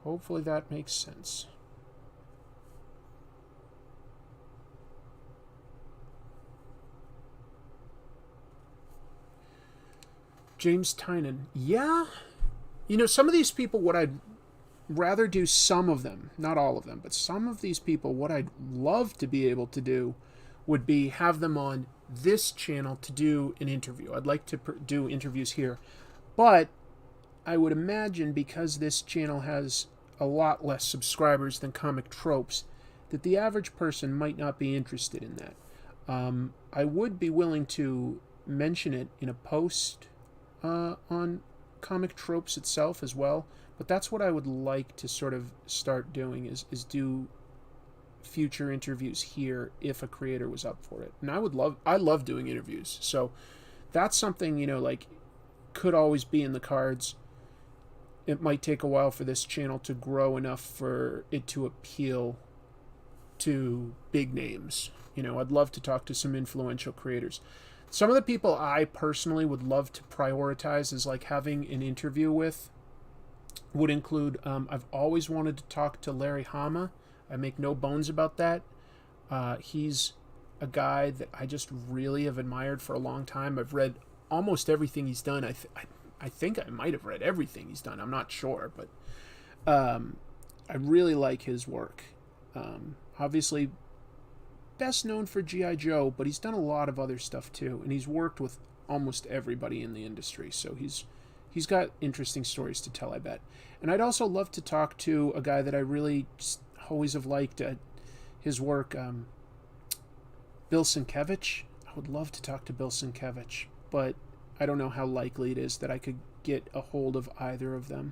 Speaker 1: Hopefully that makes sense. James Tynan. Yeah. Some of these people, what I'd rather do, some of them, not all of them, but some of these people, what I'd love to be able to do would be have them on this channel to do an interview. I'd like to do interviews here. But I would imagine, because this channel has a lot less subscribers than Comic Tropes, that the average person might not be interested in that. I would be willing to mention it in a post on Comic Tropes itself as well, but that's what I would like to sort of start doing, is do future interviews here if a creator was up for it. And I love doing interviews, so that's something, could always be in the cards. It might take a while for this channel to grow enough for it to appeal to big names. I'd love to talk to some influential creators. Some of the people I personally would love to prioritize as having an interview with would include, I've always wanted to talk to Larry Hama. I make no bones about that. He's a guy that I just really have admired for a long time. I've read almost everything he's done. I think I might have read everything he's done. I'm not sure, but I really like his work. Obviously, best known for G.I. Joe, but he's done a lot of other stuff too, and he's worked with almost everybody in the industry, so he's got interesting stories to tell, I bet. And I'd also love to talk to a guy that I really just always have liked his work, Bill Sienkiewicz. I would love to talk to Bill Sienkiewicz, but I don't know how likely it is that I could get a hold of either of them.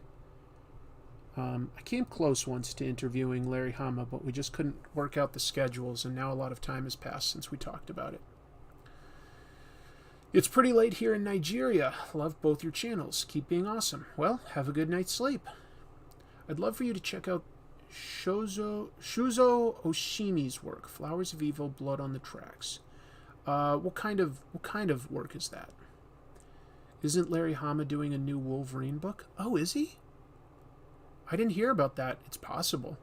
Speaker 1: I came close once to interviewing Larry Hama, but we just couldn't work out the schedules, and now a lot of time has passed since we talked about it. It's pretty late here in Nigeria. Love both your channels. Keep being awesome. Well, have a good night's sleep. I'd love for you to check out Shuzo Oshimi's work, Flowers of Evil, Blood on the Tracks. What kind of work is that? Isn't Larry Hama doing a new Wolverine book? Oh, is he? I didn't hear about that. It's possible.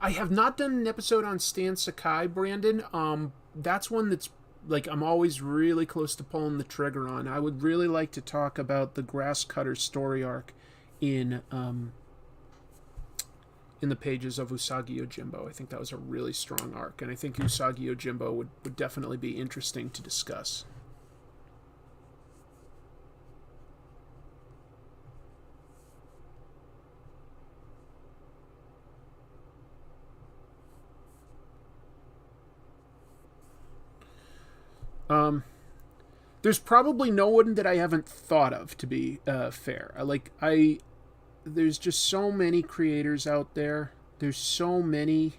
Speaker 1: I have not done an episode on Stan Sakai, Brandon. That's one that's like I'm always really close to pulling the trigger on. I would really like to talk about the Grass Cutter story arc in the pages of Usagi Yojimbo. I think that was a really strong arc, and I think Usagi Yojimbo would definitely be interesting to discuss. There's probably no one that I haven't thought of, to be fair. There's just so many creators out there. There's so many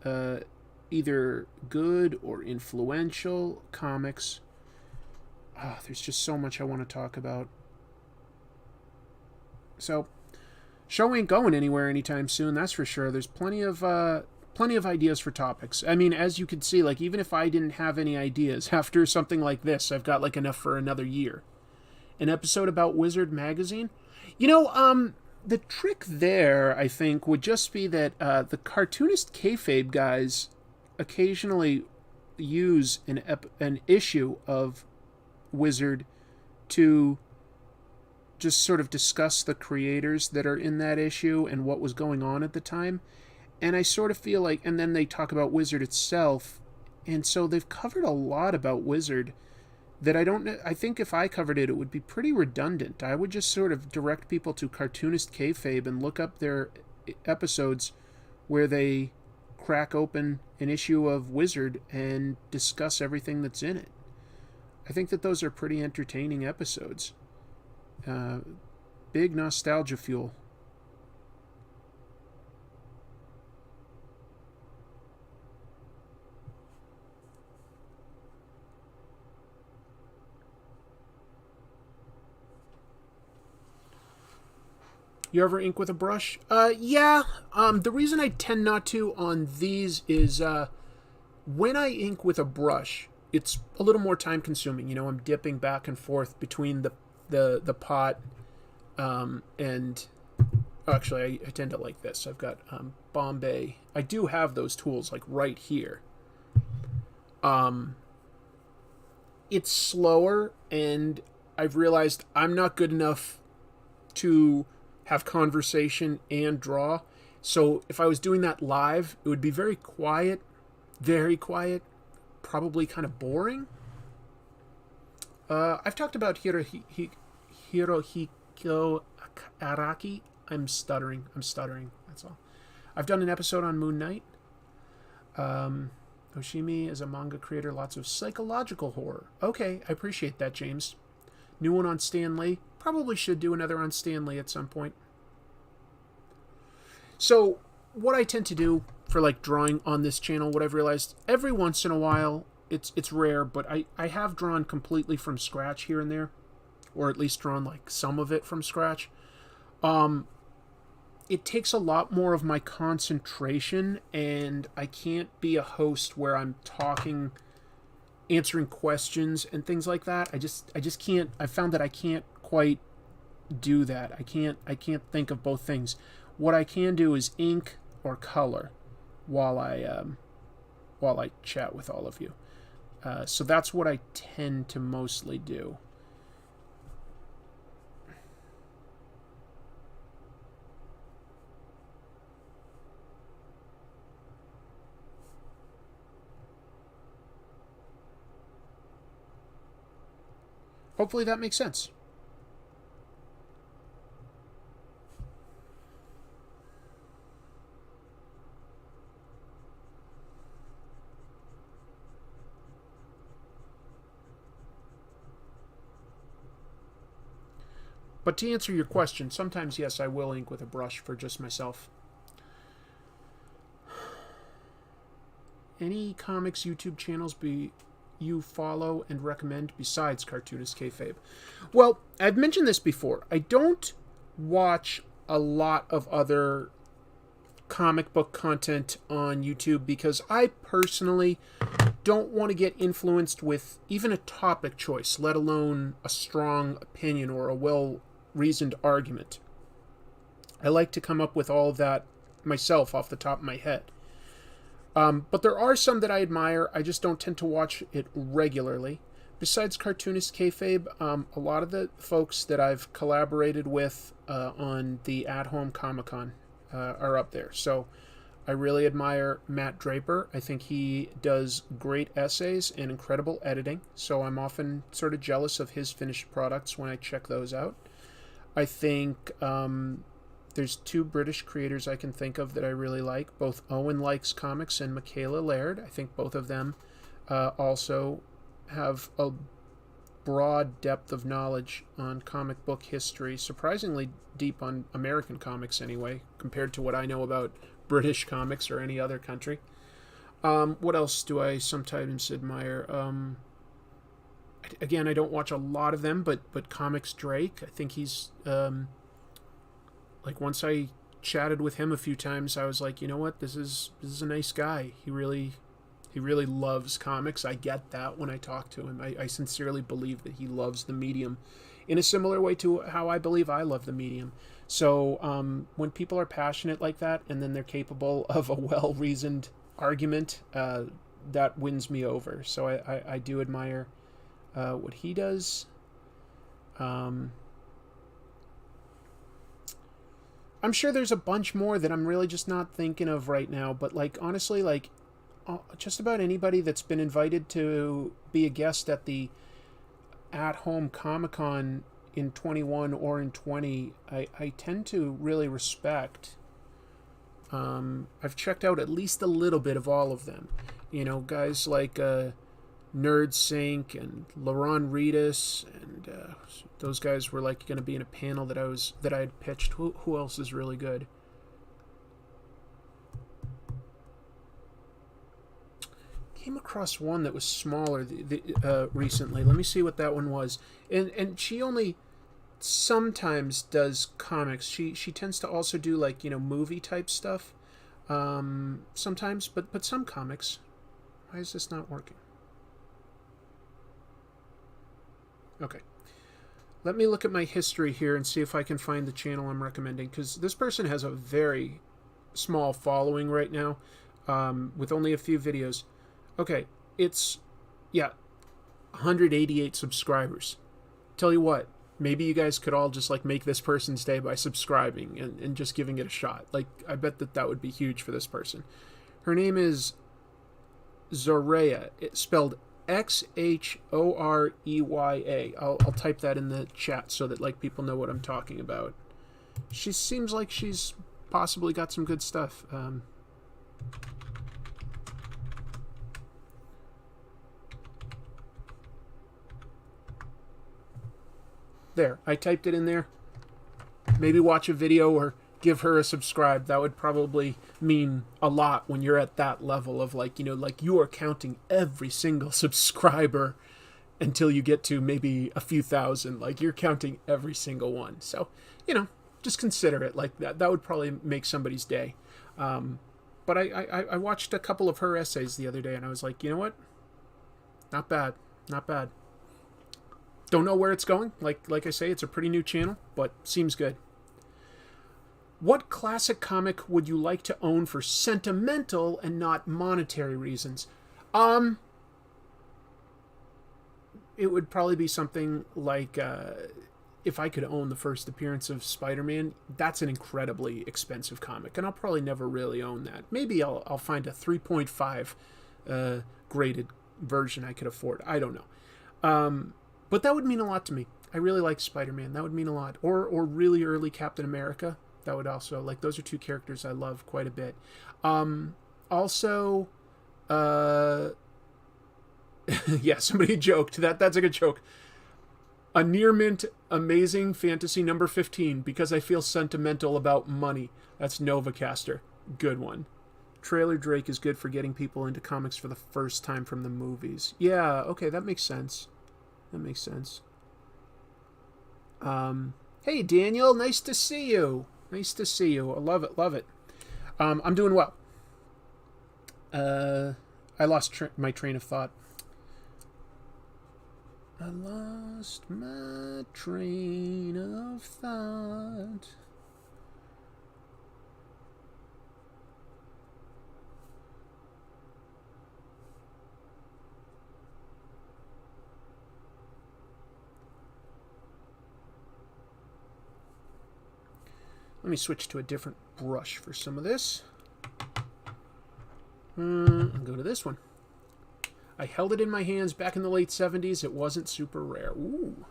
Speaker 1: either good or influential comics. There's just so much I want to talk about. So, show ain't going anywhere anytime soon, that's for sure. There's plenty of ideas for topics. I mean, as you can see, like, even if I didn't have any ideas, after something like this, I've got, like, enough for another year. An episode about Wizard Magazine? You know, the trick there, I think, would just be that the cartoonist kayfabe guys occasionally use an issue of Wizard to just sort of discuss the creators that are in that issue and what was going on at the time. And I sort of feel like, and then they talk about Wizard itself, and so they've covered a lot about Wizard that I think if I covered it, it would be pretty redundant. I would just sort of direct people to Cartoonist Kayfabe and look up their episodes where they crack open an issue of Wizard and discuss everything that's in it. I think that those are pretty entertaining episodes. Big nostalgia fuel. You ever ink with a brush? Yeah. The reason I tend not to on these is when I ink with a brush, it's a little more time consuming. You know, I'm dipping back and forth between the pot and... Oh, actually, I tend to like this. I've got Bombay. I do have those tools, like, right here. It's slower, and I've realized I'm not good enough to have conversation and draw. So if I was doing that live, it would be very quiet, probably kind of boring. I've talked about Hirohiko Araki. I'm stuttering, that's all. I've done an episode on Moon Knight. Oshimi is a manga creator, lots of psychological horror. Okay, I appreciate that, James. New one on Stan Lee. Probably should do another on Stan Lee at some point. So, what I tend to do for, like, drawing on this channel, what I've realized, every once in a while, it's rare, but I have drawn completely from scratch here and there, or at least drawn, like, some of it from scratch. It takes a lot more of my concentration, and I can't be a host where I'm talking, answering questions and things like that. I just can't. I found that I can't quite do that. I can't think of both things. What I can do is ink or color while I chat with all of you. So that's what I tend to mostly do. Hopefully that makes sense. But to answer your question, sometimes, yes, I will ink with a brush for just myself. Any comics YouTube channels you follow and recommend besides Cartoonist Kayfabe? Well, I've mentioned this before. I don't watch a lot of other comic book content on YouTube because I personally don't want to get influenced with even a topic choice, let alone a strong opinion or a well-reasoned argument. I like to come up with all of that myself off the top of my head. But there are some that I admire. I just don't tend to watch it regularly. Besides cartoonist kayfabe, a lot of the folks that I've collaborated with on the at-home Comic-Con are up there. So I really admire Matt Draper. I think he does great essays and incredible editing. So I'm often sort of jealous of his finished products when I check those out. I think there's two British creators I can think of that I really like. Both Owen Likes Comics and Michaela Laird. I think both of them also have a broad depth of knowledge on comic book history, surprisingly deep on American comics anyway, compared to what I know about British comics or any other country. What else do I sometimes admire? Again, I don't watch a lot of them, but Comics Drake, I think he's like, once I chatted with him a few times, I was like, you know what, this is a nice guy. He really loves comics. I get that when I talk to him. I sincerely believe that he loves the medium in a similar way to how I believe I love the medium. So when people are passionate like that and then they're capable of a well-reasoned argument, that wins me over. So I do admire what he does. I'm sure there's a bunch more that I'm really just not thinking of right now, but like honestly, like just about anybody that's been invited to be a guest at the at-home Comic-Con in 21 or in 20, I tend to really respect. I've checked out at least a little bit of all of them. You know, guys like Nerd Sync and Laron Reedus, and those guys were like going to be in a panel that I had pitched. Who else is really good? Came across one that was smaller recently. Let me see what that one was. And she only sometimes does comics. She tends to also do like, you know, movie type stuff sometimes, but some comics. Why is this not working? Okay. Let me look at my history here and see if I can find the channel I'm recommending, because this person has a very small following right now with only a few videos. Okay, it's, 188 subscribers. Tell you what, maybe you guys could all just like make this person's day by subscribing and just giving it a shot. Like, I bet that would be huge for this person. Her name is Zoreya. It's spelled Xhoreya. I'll type that in the chat so that like people know what I'm talking about. She seems like she's possibly got some good stuff. There, I typed it in there. Maybe watch a video or give her a subscribe. That would probably mean a lot when you're at that level of like, you know, like you are counting every single subscriber until you get to maybe a few thousand. Like you're counting every single one. So, you know, just consider it like that. That would probably make somebody's day. But I watched a couple of her essays the other day and I was like, you know what? Not bad. Not bad. Don't know where it's going. Like I say, it's a pretty new channel, but seems good. What classic comic would you like to own for sentimental and not monetary reasons? It would probably be something like if I could own the first appearance of Spider-Man. That's an incredibly expensive comic, and I'll probably never really own that. Maybe I'll find a 3.5 graded version I could afford. I don't know. But that would mean a lot to me. I really like Spider-Man. That would mean a lot. Or really early Captain America. That would also, like, those are two characters I love quite a bit. Also, yeah, somebody joked. That's a good joke. A near mint amazing fantasy number 15 because I feel sentimental about money. That's Novacaster. Good one. Trailer Drake is good for getting people into comics for the first time from the movies. Yeah, okay, that makes sense. That makes sense. Hey, Daniel, nice to see you. Nice to see you. I love it, love it. I'm doing well. I lost my train of thought. I lost my train of thought. Let me switch to a different brush for some of this. I'll go to this one. I held it in my hands back in the late 70s. It wasn't super rare. Ooh.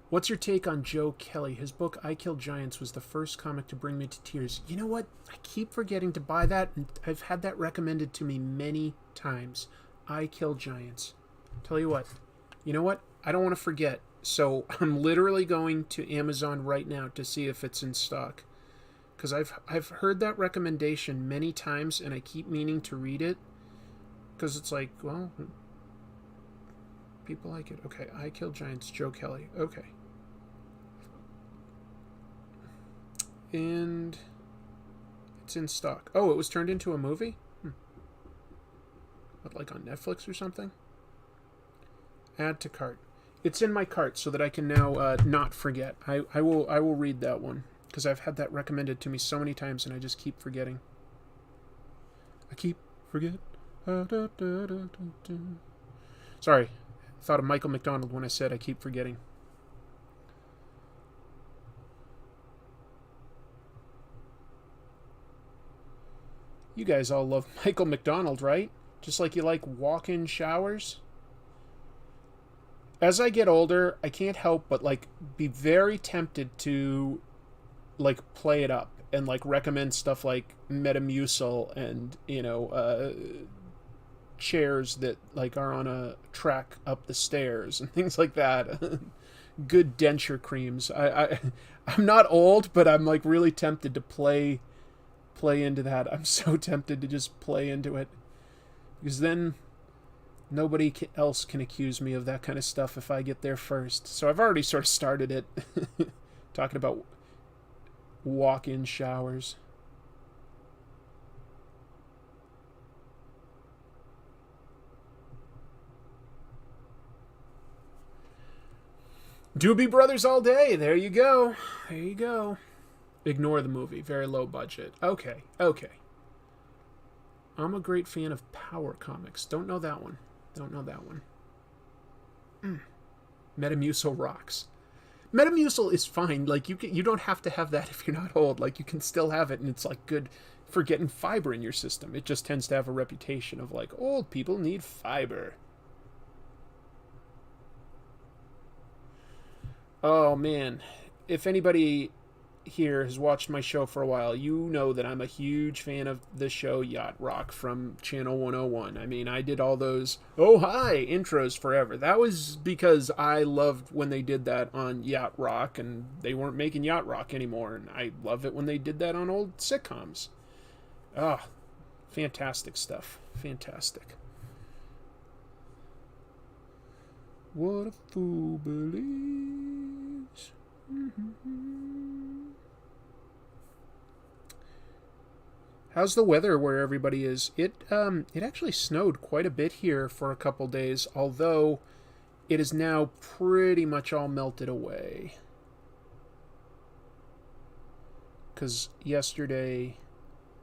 Speaker 1: What's your take on Joe Kelly? His book, I Kill Giants, was the first comic to bring me to tears. You know what? I keep forgetting to buy that, and I've had that recommended to me many times. I Kill Giants. Tell you what. You know what? I don't want to forget. So I'm literally going to Amazon right now to see if it's in stock. Because I've heard that recommendation many times, and I keep meaning to read it. Because it's like, well, people like it. Okay, I Kill Giants, Joe Kelly. Okay. And it's in stock. Oh, it was turned into a movie? What, like on Netflix or something? Add to cart. It's in my cart so that I can now not forget. I will read that one because I've had that recommended to me so many times and I just keep forgetting. I keep forgetting. Sorry, I thought of Michael McDonald when I said I keep forgetting. You guys all love Michael McDonald, right? Just like you like walk-in showers. As I get older, I can't help but like be very tempted to like play it up and like recommend stuff like Metamucil and, you know, chairs that like are on a track up the stairs and things like that. Good denture creams. I'm not old, but I'm like really tempted to play into that. I'm so tempted to just play into it because then nobody else can accuse me of that kind of stuff if I get there first. So I've already sort of started it. Talking about walk-in showers. Doobie Brothers all day. There you go. There you go. Ignore the movie. Very low budget. Okay. Okay. I'm a great fan of Power Comics. Don't know that one. Don't know that one. Metamucil rocks. Metamucil is fine. Like you don't have to have that if you're not old. Like you can still have it, and it's like good for getting fiber in your system. It just tends to have a reputation of like old people need fiber. Oh man, if anybody here has watched my show for a while, you know that I'm a huge fan of the show Yacht Rock from Channel 101. I mean, I did all those oh hi intros forever. That was because I loved when they did that on Yacht Rock and they weren't making Yacht Rock anymore, and I love it when they did that on old sitcoms. Ah, fantastic stuff. Fantastic. What a fool believes. How's the weather where everybody is? It actually snowed quite a bit here for a couple days, although it is now pretty much all melted away. Because yesterday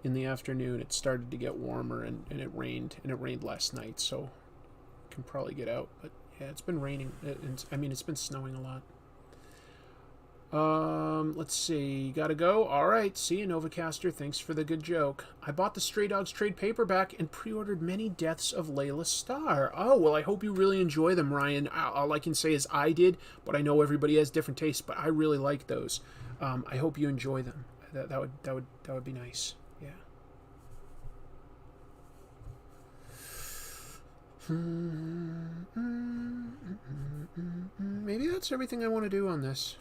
Speaker 1: in the afternoon it started to get warmer and it rained last night, so you can probably get out. But yeah, it's been raining. It's been snowing a lot. Let's see. Gotta go. Alright, see you, Novacaster. Thanks for the good joke. I bought the Stray Dogs trade paperback and pre-ordered Many Deaths of Layla Starr. Oh, well, I hope you really enjoy them, Ryan. All I can say is I did, but I know everybody has different tastes, but I really like those. I hope you enjoy them. That would be nice. Yeah. Maybe that's everything I want to do on this.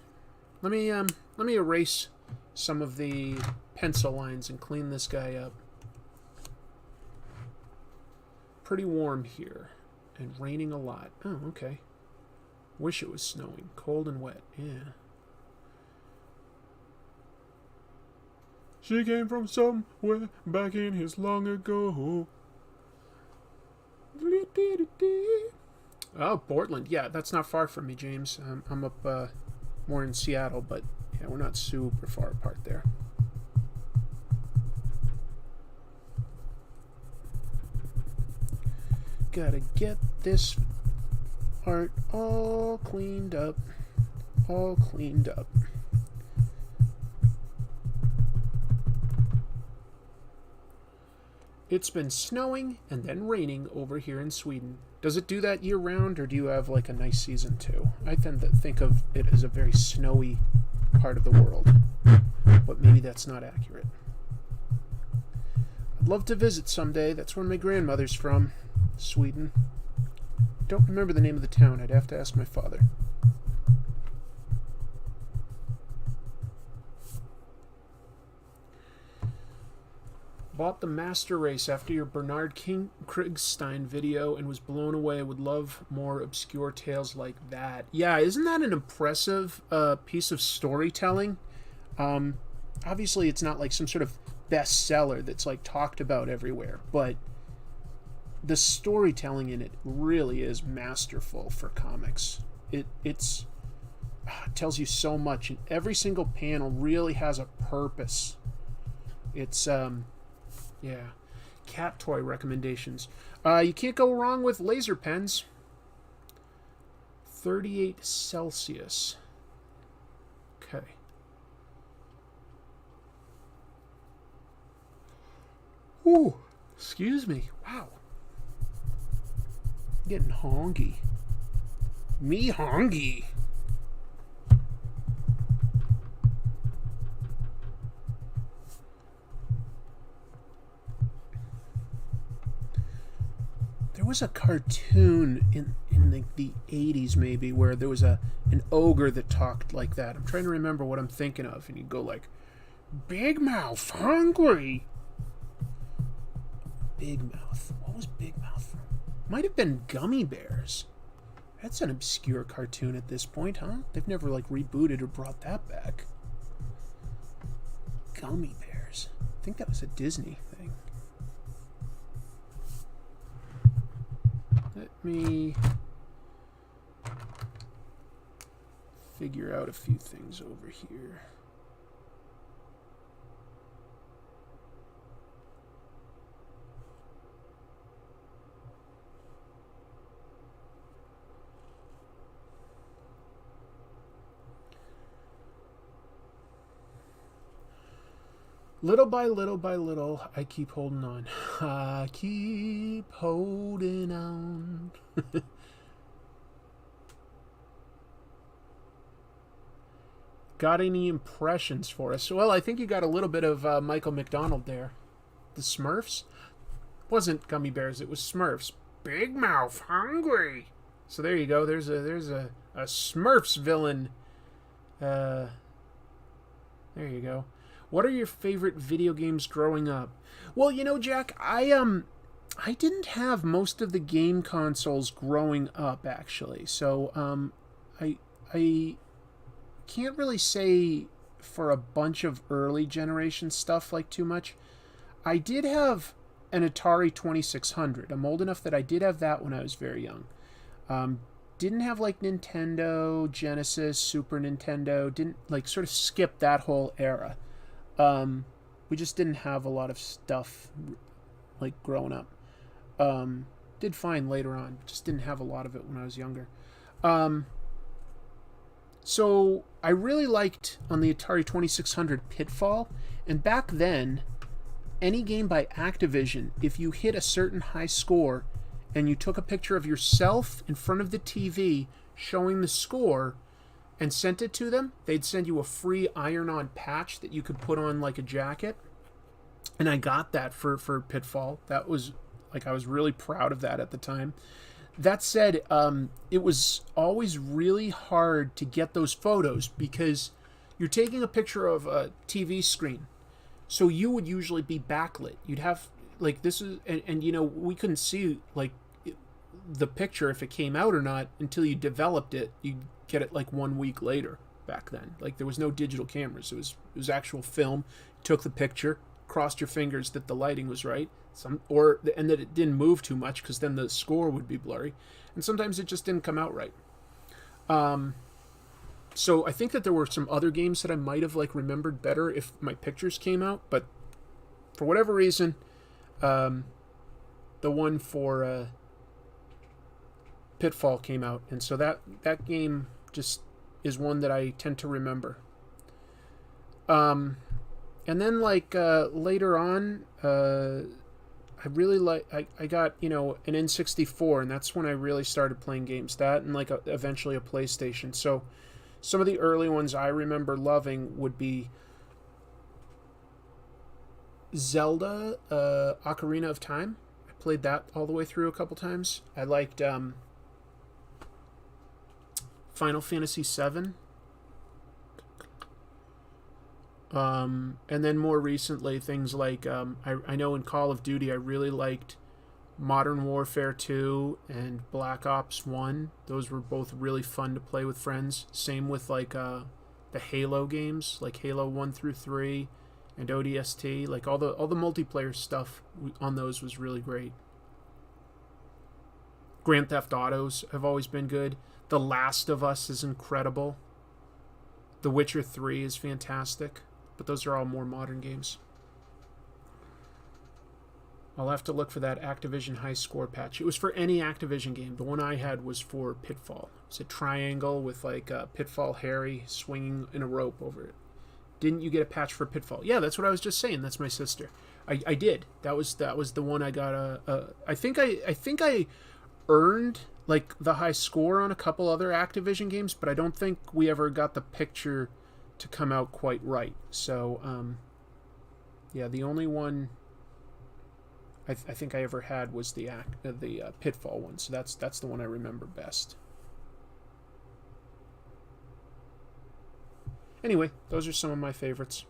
Speaker 1: Let me erase some of the pencil lines and clean this guy up. Pretty warm here and raining a lot. Oh, okay. Wish it was snowing. Cold and wet. Yeah. She came from somewhere back in his long ago. Oh, Portland. Yeah, that's not far from me, James. I'm up more in Seattle, but yeah, we're not super far apart there. Gotta get this art all cleaned up. All cleaned up. It's been snowing and then raining over here in Sweden. Does it do that year round, or do you have like a nice season too? I tend to think of it as a very snowy part of the world, but maybe that's not accurate. I'd love to visit someday. That's where my grandmother's from, Sweden. Don't remember the name of the town. I'd have to ask my father. Bought the Master Race after your Bernard Krigstein video and was blown away. Would love more obscure tales like that. Yeah, isn't that an impressive piece of storytelling? Obviously, it's not like some sort of bestseller that's like talked about everywhere, but the storytelling in it really is masterful for comics. It tells you so much, and every single panel really has a purpose. It's yeah. Cat toy recommendations. You can't go wrong with laser pens. 38 Celsius. Okay. Ooh, excuse me. Wow. I'm getting honky. Me honky. There was a cartoon in the 80s maybe where there was an ogre that talked like that. I'm trying to remember what I'm thinking of, and you'd go like, Big Mouth, hungry. Big Mouth. What was Big Mouth from? Might have been Gummy Bears. That's an obscure cartoon at this point, huh? They've never like rebooted or brought that back. Gummy Bears. I think that was a Disney thing. Let me figure out a few things over here. Little by little by little, I keep holding on. I keep holding on. Got any impressions for us? Well, I think you got a little bit of Michael McDonald there. The Smurfs? Wasn't Gummy Bears, it was Smurfs. Big Mouth, hungry. So there you go. There's a Smurfs villain. There you go. What are your favorite video games growing up? Well, you know, Jack, I didn't have most of the game consoles growing up, actually. So I can't really say for a bunch of early generation stuff like too much. I did have an Atari 2600. I'm old enough that I did have that when I was very young. Didn't have like Nintendo, Genesis, Super Nintendo. Didn't like sort of skip that whole era. We just didn't have a lot of stuff like growing up. Did fine later on, just didn't have a lot of it when I was younger. So I really liked on the Atari 2600 Pitfall, and back then, any game by Activision, if you hit a certain high score and you took a picture of yourself in front of the TV showing the score and sent it to them, they'd send you a free iron-on patch that you could put on like a jacket. And I got that for Pitfall. That was, like, I was really proud of that at the time. That said, it was always really hard to get those photos because you're taking a picture of a TV screen. So you would usually be backlit. You'd have, like, this is, and you know, we couldn't see, like, the picture if it came out or not until you developed it. You'd get it like 1 week later back then. Like, there was no digital cameras. It was actual film. took the picture, crossed your fingers that the lighting was right, and that it didn't move too much, because then the score would be blurry, and sometimes it just didn't come out right. So I think that there were some other games that I might have like remembered better if my pictures came out, but for whatever reason, the one for Pitfall came out, and so that game just is one that I tend to remember. And then like later on, I really I got, you know, an N64, and that's when I really started playing games. That and like eventually a PlayStation. So some of the early ones I remember loving would be Zelda, Ocarina of Time. I played that all the way through a couple times. I liked Final Fantasy VII. And then more recently, things like, I know in Call of Duty, I really liked Modern Warfare 2 and Black Ops 1. Those were both really fun to play with friends. Same with like the Halo games, like Halo 1 through 3 and ODST. Like all the multiplayer stuff on those was really great. Grand Theft Autos have always been good. The Last of Us is incredible. The Witcher 3 is fantastic. But those are all more modern games. I'll have to look for that Activision high score patch. It was for any Activision game. The one I had was for Pitfall. It's a triangle with like Pitfall Harry swinging in a rope over it. Didn't you get a patch for Pitfall? Yeah, that's what I was just saying. That's my sister. I did. That was the one I got. I think I earned like the high score on a couple other Activision games, but I don't think we ever got the picture to come out quite right. So yeah, the only one I think I ever had was the Pitfall one. So that's the one I remember best. Anyway, those are some of my favorites.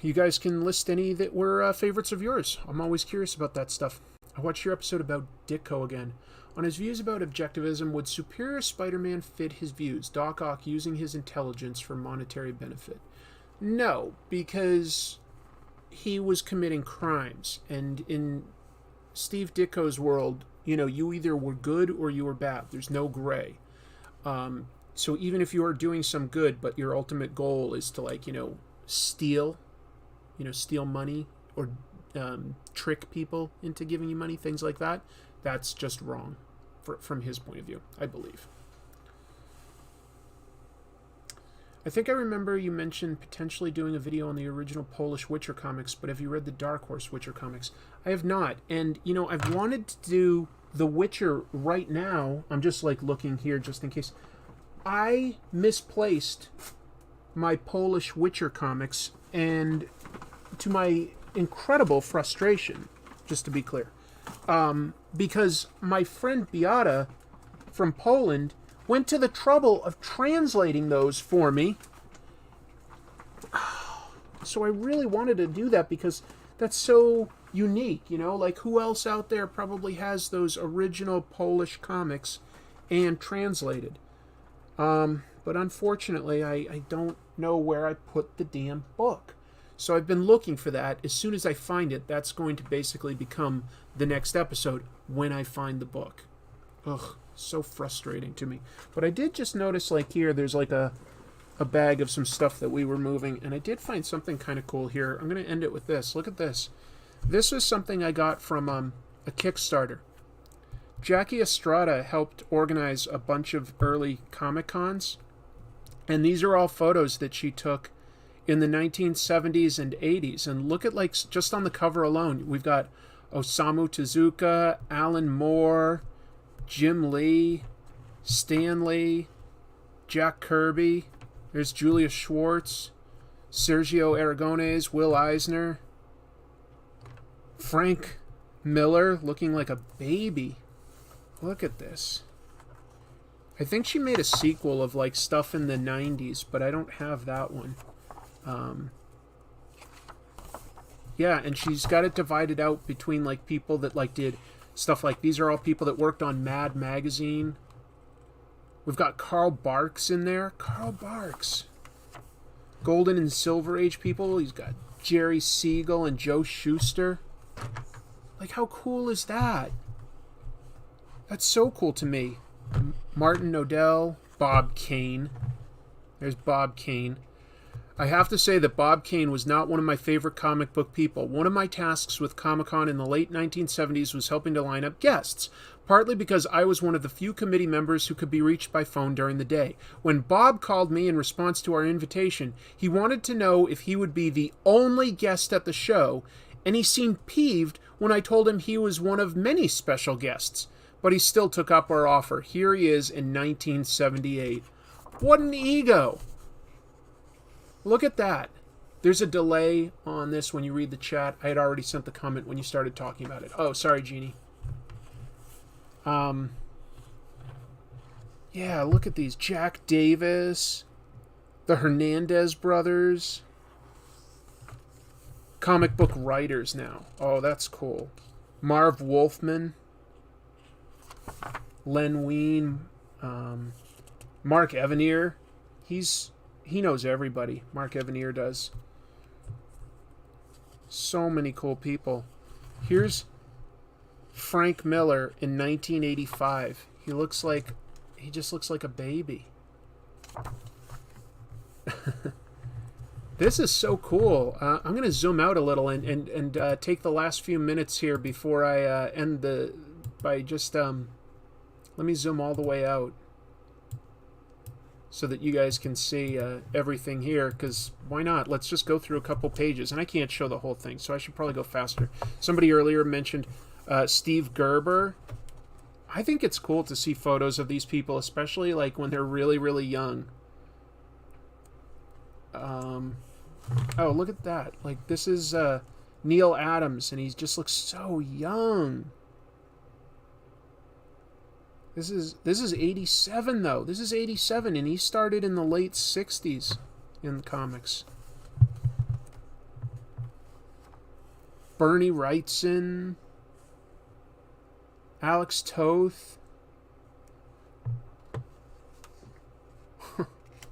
Speaker 1: You guys can list any that were favorites of yours. I'm always curious about that stuff. I watched your episode about Ditko again. On his views about objectivism, would Superior Spider-Man fit his views, Doc Ock using his intelligence for monetary benefit? No, because he was committing crimes. And in Steve Ditko's world, you know, you either were good or you were bad. There's no gray. So even if you are doing some good, but your ultimate goal is to, like, steal money or trick people into giving you money, things like that, that's just wrong from his point of view, I believe. I think I remember you mentioned potentially doing a video on the original Polish Witcher comics, but have you read the Dark Horse Witcher comics? I have not, and I've wanted to do The Witcher right now. I'm just like looking here just in case. I misplaced my Polish Witcher comics, and to my incredible frustration, just to be clear, because my friend Beata from Poland went to the trouble of translating those for me. So I really wanted to do that because that's so unique, like who else out there probably has those original Polish comics and translated? But unfortunately, I don't know where I put the damn book. So I've been looking for that. As soon as I find it, that's going to basically become the next episode when I find the book. Ugh, so frustrating to me. But I did just notice, like here, there's like a bag of some stuff that we were moving, and I did find something kind of cool here. I'm going to end it with this. Look at this. This is something I got from a Kickstarter. Jackie Estrada helped organize a bunch of early Comic-Cons, and these are all photos that she took in the 1970s and 80s. And look at, like, just on the cover alone, we've got Osamu Tezuka, Alan Moore, Jim Lee, Stan Lee, Jack Kirby, there's Julius Schwartz, Sergio Aragonés, Will Eisner, Frank Miller looking like a baby. Look at this. I think she made a sequel of like stuff in the 90s, but I don't have that one. Yeah, and she's got it divided out between like people that like did stuff like, these are all people that worked on Mad Magazine, We've got Carl Barks in there. Carl Barks. Golden and Silver Age people. He's got Jerry Siegel and Joe Shuster. Like, how cool is that? That's so cool to me. Martin Odell, Bob Kane. There's Bob Kane. I have to say that Bob Kane was not one of my favorite comic book people. One of my tasks with Comic-Con in the late 1970s was helping to line up guests, partly because I was one of the few committee members who could be reached by phone during the day. When Bob called me in response to our invitation, he wanted to know if he would be the only guest at the show, and he seemed peeved when I told him he was one of many special guests. But he still took up our offer. Here he is in 1978. What an ego! Look at that. There's a delay on this when you read the chat. I had already sent the comment when you started talking about it. Oh, sorry, Jeannie. Yeah, look at these. Jack Davis. The Hernandez brothers. Comic book writers now. Oh, that's cool. Marv Wolfman. Len Wein. Mark Evanier. He knows everybody. Mark Evanier does. So many cool people. Here's Frank Miller in 1985. He just looks like a baby. This is so cool. I'm going to zoom out a little and take the last few minutes here before I end by just let me zoom all the way out so that you guys can see everything here, because why not? Let's just go through a couple pages, and I can't show the whole thing, so I should probably go faster. Somebody earlier mentioned Steve Gerber. I think it's cool to see photos of these people, especially like when they're really, really young. Oh, look at that. Like, this is Neil Adams, and he just looks so young. This is 87, though. This is 87, and he started in the late 60s in comics. Bernie Wrightson. Alex Toth.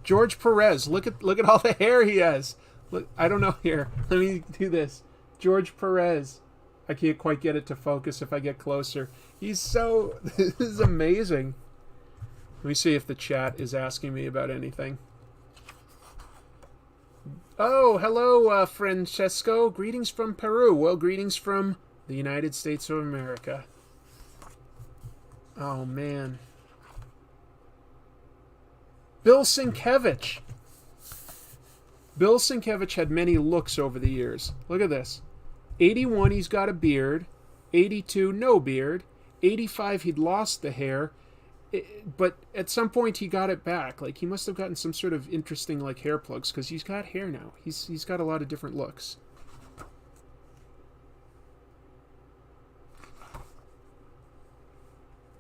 Speaker 1: George Perez. Look at all the hair he has. Look, I don't know here. Let me do this. George Perez. I can't quite get it to focus if I get closer. This is amazing. Let me see if the chat is asking me about anything. Oh, hello, Francesco. Greetings from Peru. Well, greetings from the United States of America. Oh, man. Bill Sienkiewicz. Bill Sienkiewicz had many looks over the years. Look at this. 81, he's got a beard. 82, no beard. 85, he'd lost the hair. But at some point, he got it back. Like, he must have gotten some sort of interesting, like, hair plugs, because he's got hair now. He's got a lot of different looks.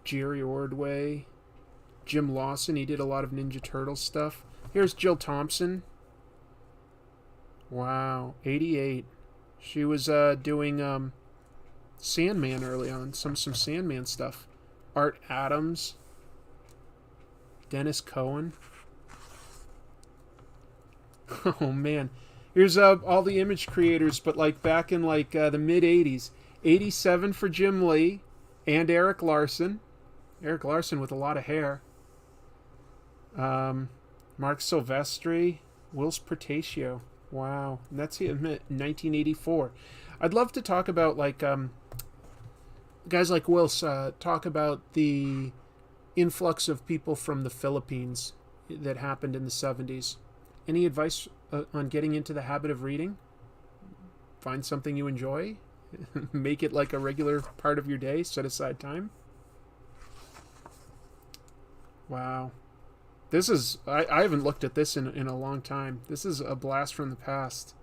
Speaker 1: Jerry Ordway. Jim Lawson, he did a lot of Ninja Turtles stuff. Here's Jill Thompson. Wow, 88. She was doing Sandman early on, some Sandman stuff. Art Adams, Dennis Cohen. Oh man, here's all the image creators, but like back in like the mid '80s. 87 for Jim Lee and Eric Larson. Eric Larson with a lot of hair. Mark Silvestri, Whilce Portacio. Wow, and that's in 1984. I'd love to talk about like guys like Whilce talk about the influx of people from the Philippines that happened in the 70s. Any advice on getting into the habit of reading? Find something you enjoy. Make it like a regular part of your day. Set aside time. Wow. This is... I haven't looked at this in a long time. This is a blast from the past.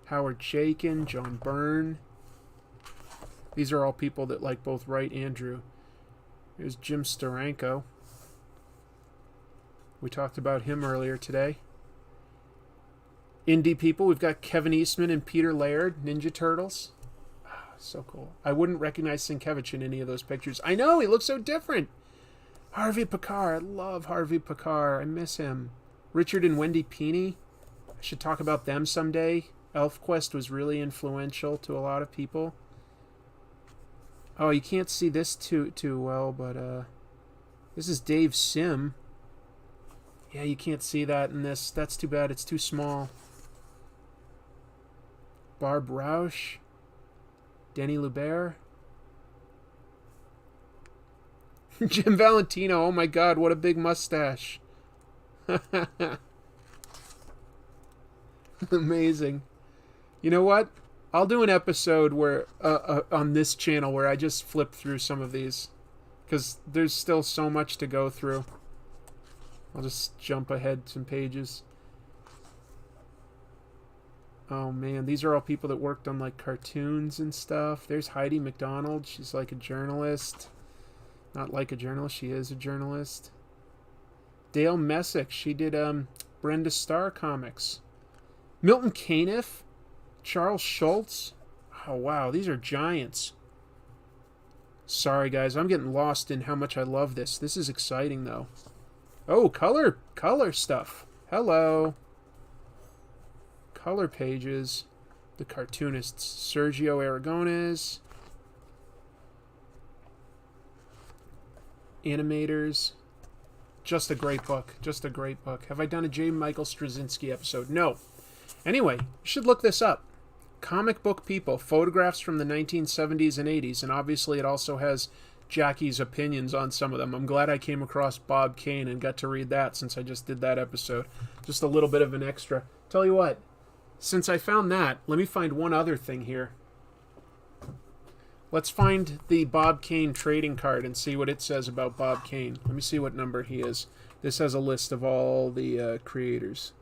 Speaker 1: Howard Chaykin, John Byrne. These are all people that like both Wright and Drew. Here's Jim Steranko. We talked about him earlier today. Indie people, we've got Kevin Eastman and Peter Laird, Ninja Turtles. Oh, so cool. I wouldn't recognize Sienkiewicz in any of those pictures. I know, he looks so different. Harvey Pekar. I love Harvey Pekar. I miss him. Richard and Wendy Peeney. I should talk about them someday. ElfQuest was really influential to a lot of people. Oh, you can't see this too well, but this is Dave Sim. Yeah, you can't see that in this. That's too bad. It's too small. Barb Rausch. Denny Lubert. Jim Valentino. Oh my god, what a big mustache. Amazing. You know what? I'll do an episode where on this channel where I just flip through some of these, because there's still so much to go through. I'll just jump ahead some pages. Oh man, these are all people that worked on like cartoons and stuff. There's Heidi McDonald. She's like a journalist. Not like a journalist, she is a journalist. Dale Messick. She did Brenda Starr comics. Milton Caniff. Charles Schultz. Oh wow, these are giants. Sorry guys, I'm getting lost in how much I love this. This is exciting though. Oh, color stuff. Hello. Color pages. The cartoonists. Sergio Aragones. Animators. Just a great book. Just a great book. Have I done a J. Michael Straczynski episode? No. Anyway, you should look this up. Comic Book People. Photographs from the 1970s and 80s. And obviously it also has Jackie's opinions on some of them. I'm glad I came across Bob Kane and got to read that since I just did that episode. Just a little bit of an extra. Tell you what, since I found that, let me find one other thing here. Let's find the Bob Kane trading card and see what it says about Bob Kane. Let me see what number he is. This has a list of all the creators.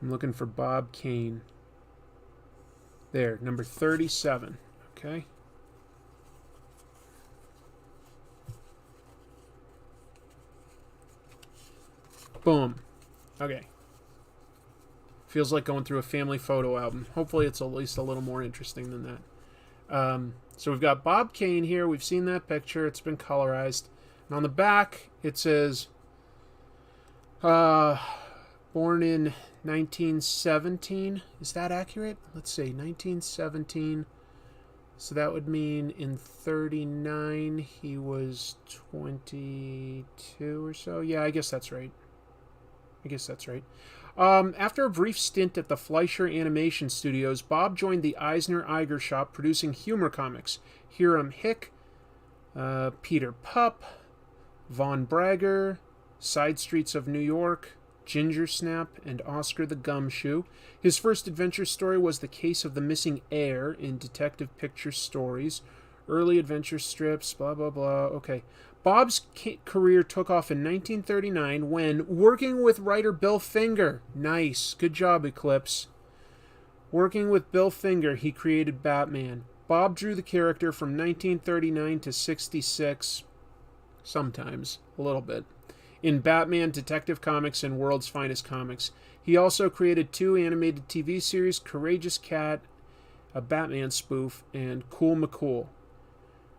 Speaker 1: I'm looking for Bob Kane. There, number 37. Okay. Boom. Okay. Feels like going through a family photo album. Hopefully it's at least a little more interesting than that. So we've got Bob Kane here. We've seen that picture. It's been colorized. And on the back, it says, born in 1917. Is that accurate? Let's see. 1917. So that would mean in 39 he was 22 or so. Yeah, I guess that's right. After a brief stint at the Fleischer Animation Studios, Bob joined the Eisner-Eiger shop producing humor comics. Hiram Hick, Peter Pup, Von Bragger, Side Streets of New York, Ginger Snap, and Oscar the Gumshoe. His first adventure story was The Case of the Missing Heir in Detective Picture Stories. Early adventure strips, blah, blah, blah. Okay. Bob's career took off in 1939 when, working with writer Bill Finger, nice, good job, Eclipse. Working with Bill Finger, he created Batman. Bob drew the character from 1939 to 66, sometimes, a little bit, in Batman, Detective Comics, and World's Finest Comics. He also created 2 animated TV series, Courageous Cat, a Batman spoof, and Cool McCool.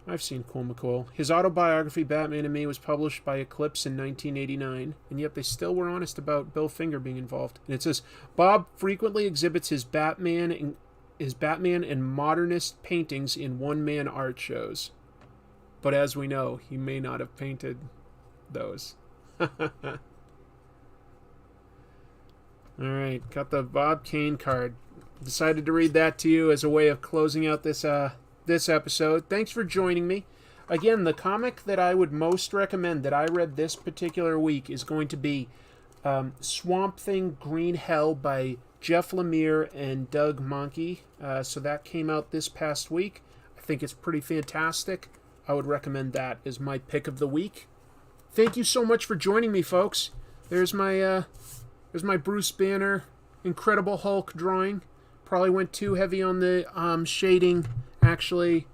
Speaker 1: I've seen Cool McCool. His autobiography, Batman and Me, was published by Eclipse in 1989, and yet they still were honest about Bill Finger being involved. And it says, Bob frequently exhibits his Batman and modernist paintings in one-man art shows. But as we know, he may not have painted those. Alright, got the Bob Kane card. Decided to read that to you as a way of closing out this episode. Thanks for joining me. Again, the comic that I would most recommend that I read this particular week is going to be Swamp Thing Green Hell by Jeff Lemire and Doug Mahnke. So that came out this past week. I think it's pretty fantastic. I would recommend that as my pick of the week. Thank you so much for joining me, folks. There's my Bruce Banner Incredible Hulk drawing. Probably went too heavy on the shading, actually,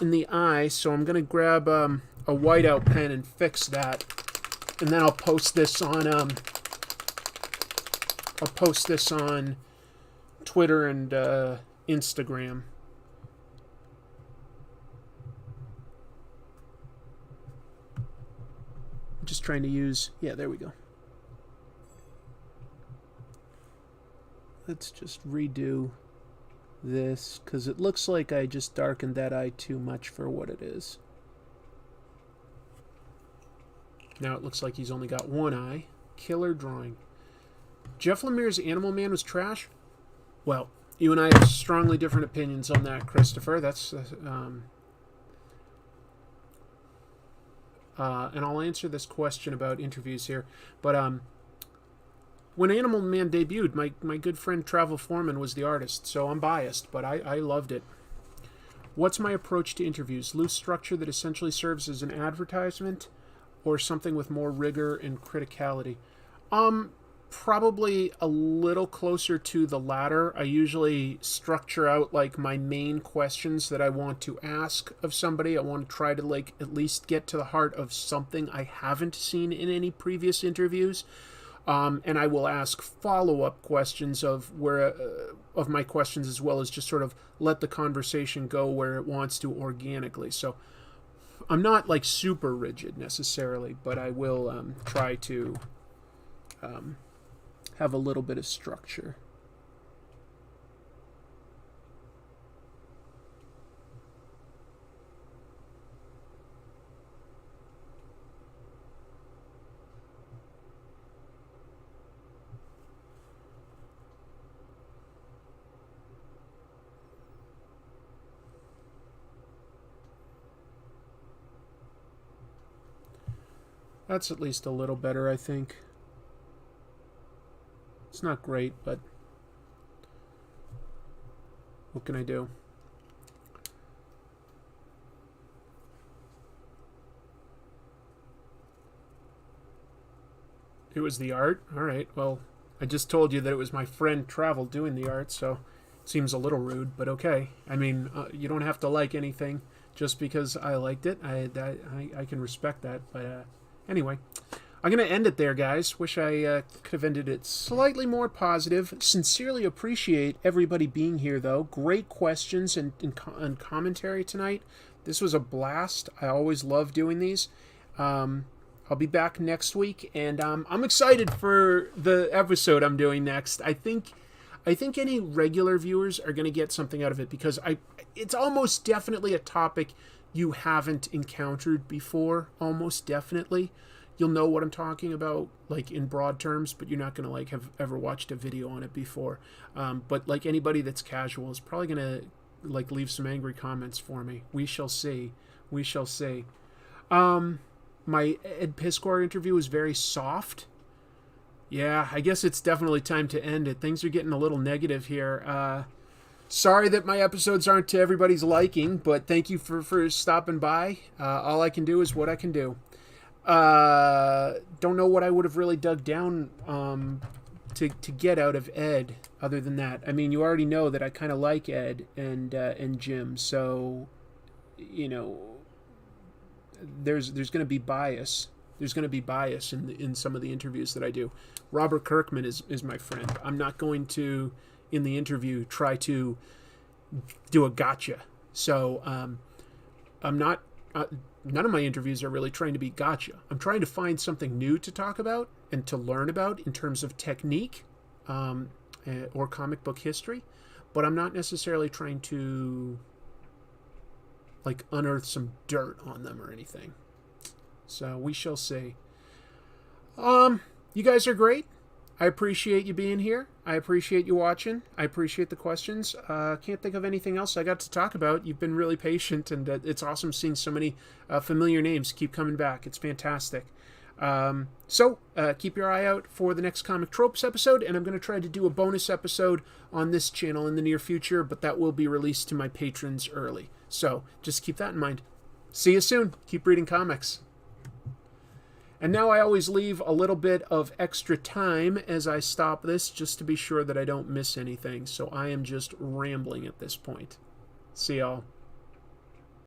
Speaker 1: in the eye, so I'm going to grab a whiteout pen and fix that. And then I'll post this on Twitter and Instagram. I'm just trying to use... Yeah, there we go. Let's just redo this, because it looks like I just darkened that eye too much for what it is. Now it looks like he's only got one eye. Killer drawing. Jeff Lemire's Animal Man was trash? Well, you and I have strongly different opinions on that, Christopher. That's... and I'll answer this question about interviews here. But when Animal Man debuted, my good friend Travel Foreman was the artist, so I'm biased, but I loved it. What's my approach to interviews? Loose structure that essentially serves as an advertisement, or something with more rigor and criticality? Probably a little closer to the latter. I usually structure out like my main questions that I want to ask of somebody. I want to try to like at least get to the heart of something I haven't seen in any previous interviews. And I will ask follow-up questions of my questions, as well as just sort of let the conversation go where it wants to organically. So I'm not like super rigid necessarily, but I will try to have a little bit of structure. That's at least a little better, I think. It's not great, but what can I do? It was the art? Alright, well, I just told you that it was my friend Travel doing the art, so it seems a little rude, but okay. I mean, you don't have to like anything just because I liked it. I can respect that, but anyway. I'm going to end it there, guys. Wish I could have ended it slightly more positive. Sincerely appreciate everybody being here, though. Great questions and commentary tonight. This was a blast. I always love doing these. I'll be back next week, and I'm excited for the episode I'm doing next. I think any regular viewers are going to get something out of it, because it's almost definitely a topic you haven't encountered before. Almost definitely. You'll know what I'm talking about, like, in broad terms, but you're not going to, like, have ever watched a video on it before. But, like, anybody that's casual is probably going to, like, leave some angry comments for me. We shall see. We shall see. My Ed Piskor interview was very soft. Yeah, I guess it's definitely time to end it. Things are getting a little negative here. Sorry that my episodes aren't to everybody's liking, but thank you for stopping by. All I can do is what I can do. Don't know what I would have really dug down to get out of Ed other than that. I mean, you already know that I kind of like Ed and Jim, so you know, there's going to be bias. There's going to be bias in some of the interviews that I do. Robert Kirkman is my friend. I'm not going to, in the interview, try to do a gotcha. So I'm not... none of my interviews are really trying to be gotcha. I'm trying to find something new to talk about and to learn about in terms of technique or comic book history, but I'm not necessarily trying to like unearth some dirt on them or anything. So we shall see. You guys are great. I appreciate you being here. I appreciate you watching. I appreciate the questions. Can't think of anything else I got to talk about. You've been really patient, and it's awesome seeing so many familiar names keep coming back. It's fantastic. So keep your eye out for the next Comic Tropes episode, and I'm going to try to do a bonus episode on this channel in the near future, but that will be released to my patrons early. So just keep that in mind. See you soon. Keep reading comics. And now I always leave a little bit of extra time as I stop this, just to be sure that I don't miss anything. So I am just rambling at this point. See y'all.